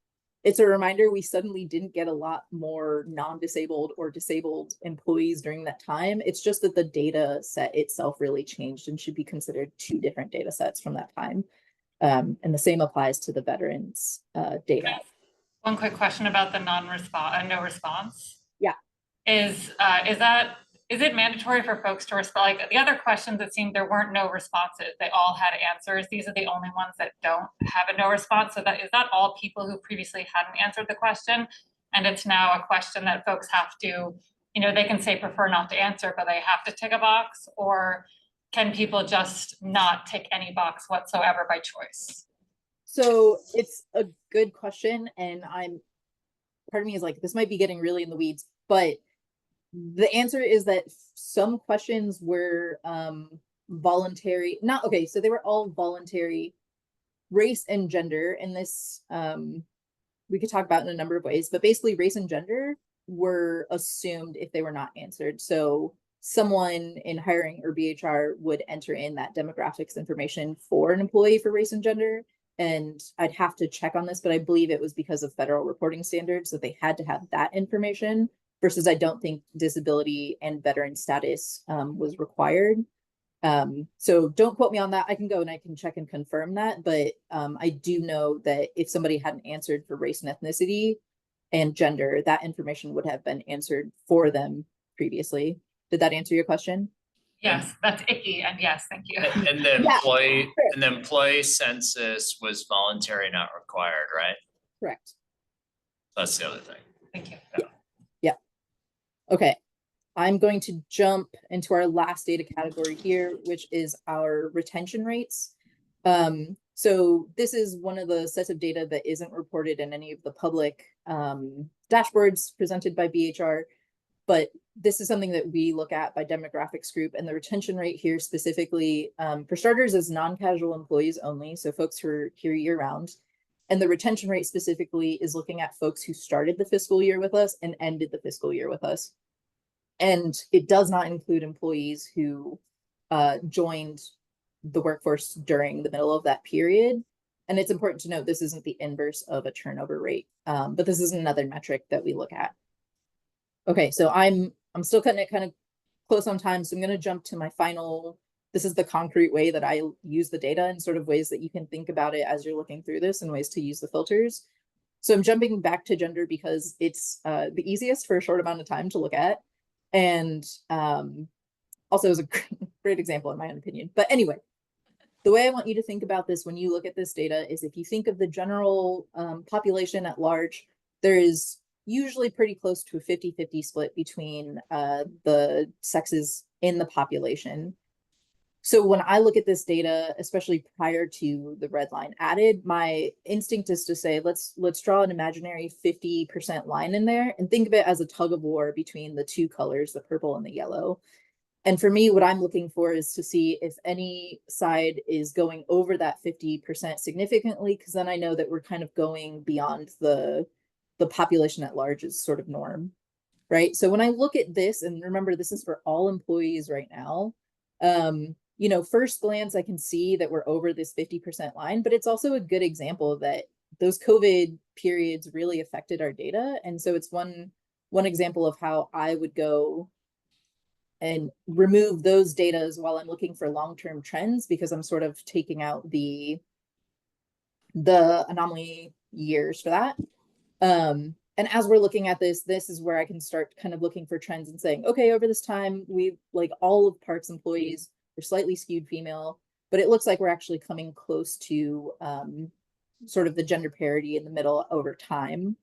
It's a reminder we suddenly didn't get a lot more non-disabled or disabled employees during that time. It's just that the data set itself really changed and should be considered 2 different data sets from that time. And the same applies to the veterans data. One quick question about the no response. Yeah. Is it mandatory for folks to respond? Like the other questions, it seemed there weren't no responses. They all had answers. These are the only ones that don't have a no response. So is that all people who previously hadn't answered the question? And it's now a question that folks have to, they can say prefer not to answer, but they have to tick a box? Or can people just not tick any box whatsoever by choice? So it's a good question. And part of me is like, this might be getting really in the weeds, but the answer is that some questions were voluntary, so they were all voluntary. Race and gender, and this we could talk about in a number of ways, but basically race and gender were assumed if they were not answered. So someone in hiring or BHR would enter in that demographics information for an employee for race and gender. And I'd have to check on this, but I believe it was because of federal reporting standards that they had to have that information, versus I don't think disability and veteran status was required. So don't quote me on that. I can go and I can check and confirm that, but I do know that if somebody hadn't answered for race and ethnicity and gender, that information would have been answered for them previously. Did that answer your question? Yes, that's icky, and yes, thank you. And the Yeah, employee, sure. and the employee census was voluntary, not required, right? Correct. That's the other thing. Thank you. Okay, I'm going to jump into our last data category here, which is our retention rates. So this is one of the sets of data that isn't reported in any of the public dashboards presented by BHR, but this is something that we look at by demographics group, and the retention rate here specifically, for starters, is non-casual employees only, so folks who are here year round. And the retention rate specifically is looking at folks who started the fiscal year with us and ended the fiscal year with us. And it does not include employees who joined the workforce during the middle of that period. And it's important to note this isn't the inverse of a turnover rate, but this is another metric that we look at. Okay, so I'm still cutting it kind of close on time, so I'm going to jump to my final. This is the concrete way that I use the data and sort of ways that you can think about it as you're looking through this and ways to use the filters. So I'm jumping back to gender because it's the easiest for a short amount of time to look at. And also is a great example in my own opinion. But anyway, the way I want you to think about this when you look at this data is if you think of the general population at large, there is usually pretty close to a 50-50 split between the sexes in the population. So when I look at this data, especially prior to the red line added, my instinct is to say, let's draw an imaginary 50% line in there and think of it as a tug of war between the two colors, the purple and the yellow. And for me, what I'm looking for is to see if any side is going over that 50% significantly, because then I know that we're kind of going beyond the population at large is sort of norm, right? So when I look at this, and remember, this is for all employees right now, you know, first glance, I can see that we're over this 50% line, but it's also a good example that those COVID periods really affected our data. And so it's one example of how I would go and remove those data while I'm looking for long-term trends, because I'm sort of taking out the anomaly years for that. And as we're looking at this is where I can start kind of looking for trends and saying, okay, over this time, we like all of Parks employees are slightly skewed female, but it looks like we're actually coming close to sort of the gender parity in the middle over time.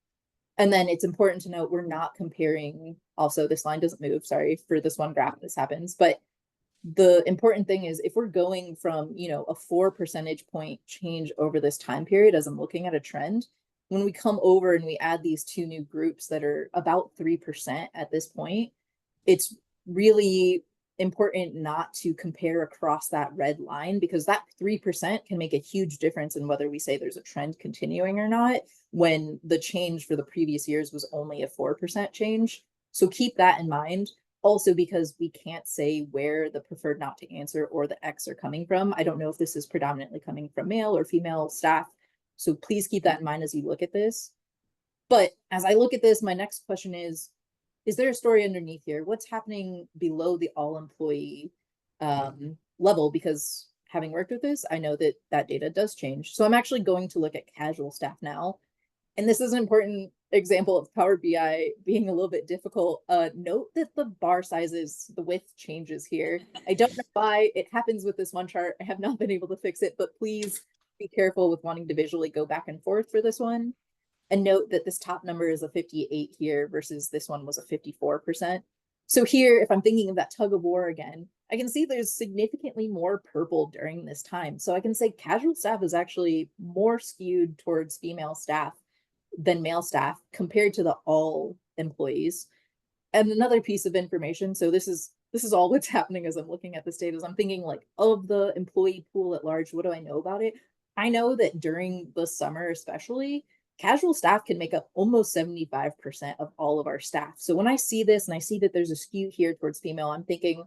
And then it's important to note we're not comparing, also this line doesn't move, sorry for this one graph this happens, but the important thing is if we're going from, you know, a 4 percentage point change over this time period, as I'm looking at a trend, when we come over and we add these two new groups that are about 3% at this point, it's really important not to compare across that red line, because that 3% can make a huge difference in whether we say there's a trend continuing or not, when the change for the previous years was only a 4% change. So keep that in mind. Also, because we can't say where the preferred not to answer or the X are coming from. I don't know if this is predominantly coming from male or female staff. So please keep that in mind as you look at this. But as I look at this, my next question is there a story underneath here? What's happening below the all employee level? Because having worked with this, I know that that data does change. So I'm actually going to look at casual staff now. And this is an important example of Power BI being a little bit difficult. Note that the bar sizes, the width changes here. I don't know why it happens with this one chart. I have not been able to fix it, but please be careful with wanting to visually go back and forth for this one. And note that this top number is a 58 here versus this one was a 54%. So here, if I'm thinking of that tug of war again, I can see there's significantly more purple during this time. So I can say casual staff is actually more skewed towards female staff than male staff compared to the all employees. And another piece of information, so this is all what's happening as I'm looking at this data, is I'm thinking like, of the employee pool at large, what do I know about it? I know that during the summer especially, casual staff can make up almost 75% of all of our staff. So when I see this and I see that there's a skew here towards female, I'm thinking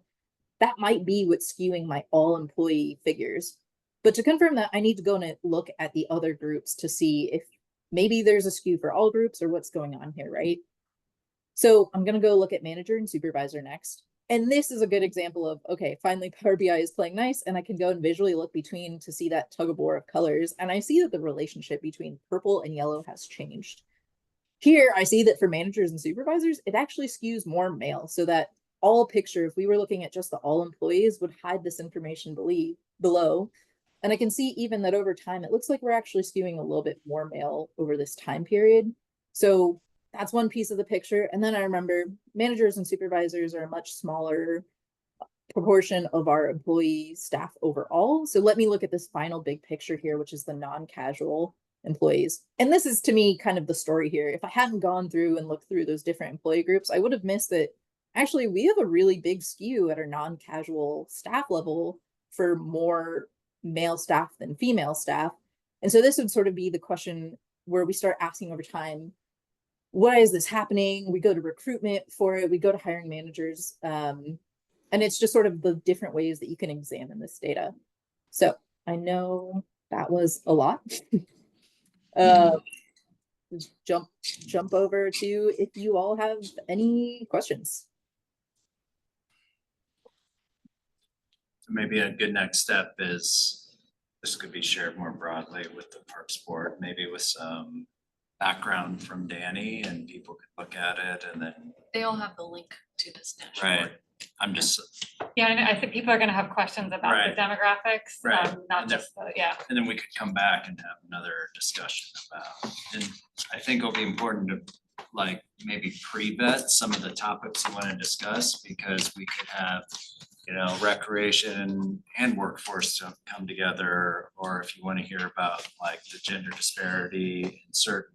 that might be what's skewing my all employee figures. But to confirm that, I need to go and look at the other groups to see if maybe there's a skew for all groups or what's going on here, right? So I'm going to go look at manager and supervisor next. And this is a good example of, okay, finally Power BI is playing nice, and I can go and visually look between to see that tug of war of colors. And I see that the relationship between purple and yellow has changed. Here, I see that for managers and supervisors, it actually skews more male, so that all picture, if we were looking at just the all employees, would hide this information below. And I can see even that over time, it looks like we're actually skewing a little bit more male over this time period. So that's one piece of the picture. And then I remember managers and supervisors are a much smaller proportion of our employee staff overall. So let me look at this final big picture here, which is the non-casual employees. And this is to me kind of the story here. If I hadn't gone through and looked through those different employee groups, I would have missed that actually we have a really big skew at our non-casual staff level for more male staff than female staff. And so this would sort of be the question where we start asking over time, why is this happening? We go to recruitment for it, we go to hiring managers. And it's just sort of the different ways that you can examine this data. So I know that was a lot. Just jump over to if you all have any questions. Maybe a good next step is this could be shared more broadly with the Parks Board, maybe with some background from Danny, and people could look at it and then. They all have the link to this dashboard. Right, I'm just. Yeah, and I think people are gonna have questions about Right. the demographics, Right. not And then- just the, yeah. And then we could come back and have another discussion about, and I think it'll be important to like maybe pre-vet some of the topics you wanna discuss, because we could have, you know, recreation and workforce to come together, or if you wanna hear about like the gender disparity in certain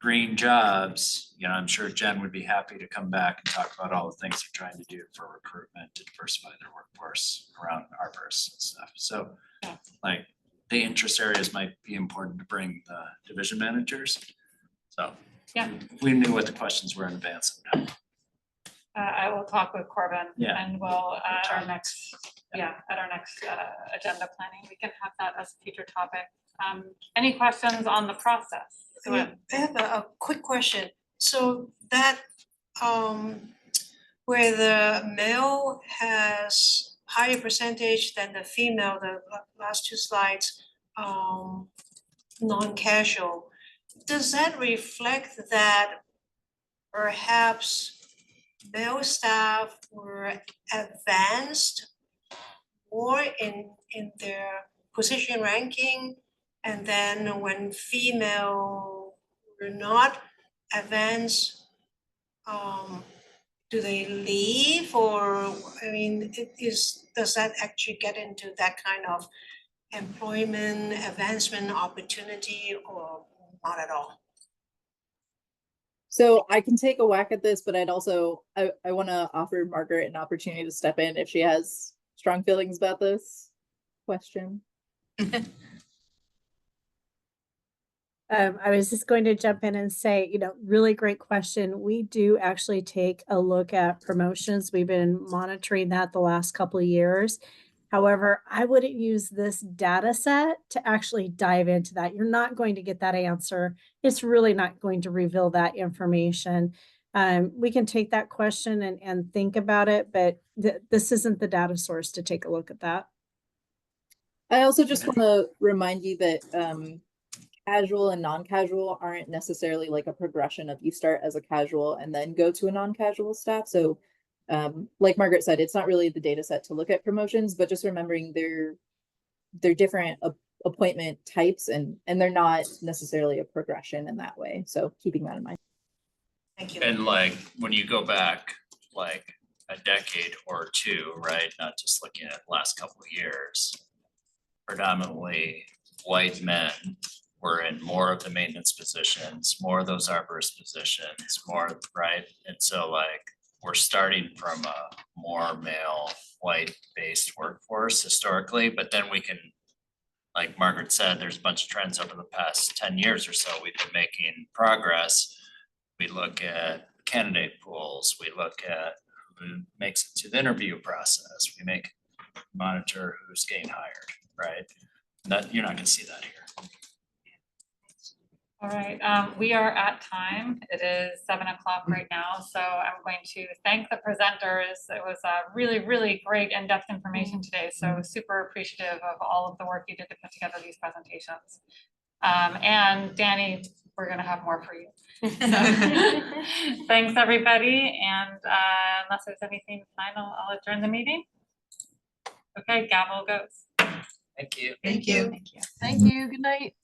green jobs, you know, I'm sure Jen would be happy to come back and talk about all the things they're trying to do for recruitment to diversify their workforce around arborists and stuff. So like the interest areas might be important to bring the division managers. So Yeah. if we knew what the questions were in advance of now. I will talk with Corbin Yeah. and we'll, at our next agenda planning, we can have that as a future topic. Any questions on the process? Go ahead. I have a quick question. So that, where the male has higher percentage than the female, the last two slides, non-casual, does that reflect that perhaps male staff were advanced more in their position ranking? And then when female were not advanced, do they leave, or, I mean, does that actually get into that kind of employment advancement opportunity, or not at all? So I can take a whack at this, but I want to offer Margaret an opportunity to step in if she has strong feelings about this question. I was just going to jump in and say, really great question. We do actually take a look at promotions. We've been monitoring that the last couple of years. However, I wouldn't use this data set to actually dive into that. You're not going to get that answer. It's really not going to reveal that information. We can take that question and think about it, but this isn't the data source to take a look at that. I also just want to remind you that casual and non-casual aren't necessarily like a progression of you start as a casual and then go to a non-casual staff. So like Margaret said, it's not really the data set to look at promotions, but just remembering they're different appointment types and they're not necessarily a progression in that way. So keeping that in mind. Thank you. And like, when you go back like a decade or two, right, not just looking at the last couple of years, predominantly white men were in more of the maintenance positions, more of those arborist positions, more, right? And so like, we're starting from a more male, white-based workforce historically, but then we can, like Margaret said, there's a bunch of trends over the past 10 years or so, we've been making progress. We look at candidate pools, we look at who makes it to the interview process, we monitor who's getting hired, right? That, you're not gonna see that here. All right, we are at time. It is 7 o'clock right now, so I'm going to thank the presenters. It was a really, really great in-depth information today, so super appreciative of all of the work you did to put together these presentations. And Danny, we're gonna have more for you. So, thanks, everybody, and unless there's anything final, I'll adjourn the meeting. Okay, gavel goes. Thank you. Thank you. Thank you. Good night.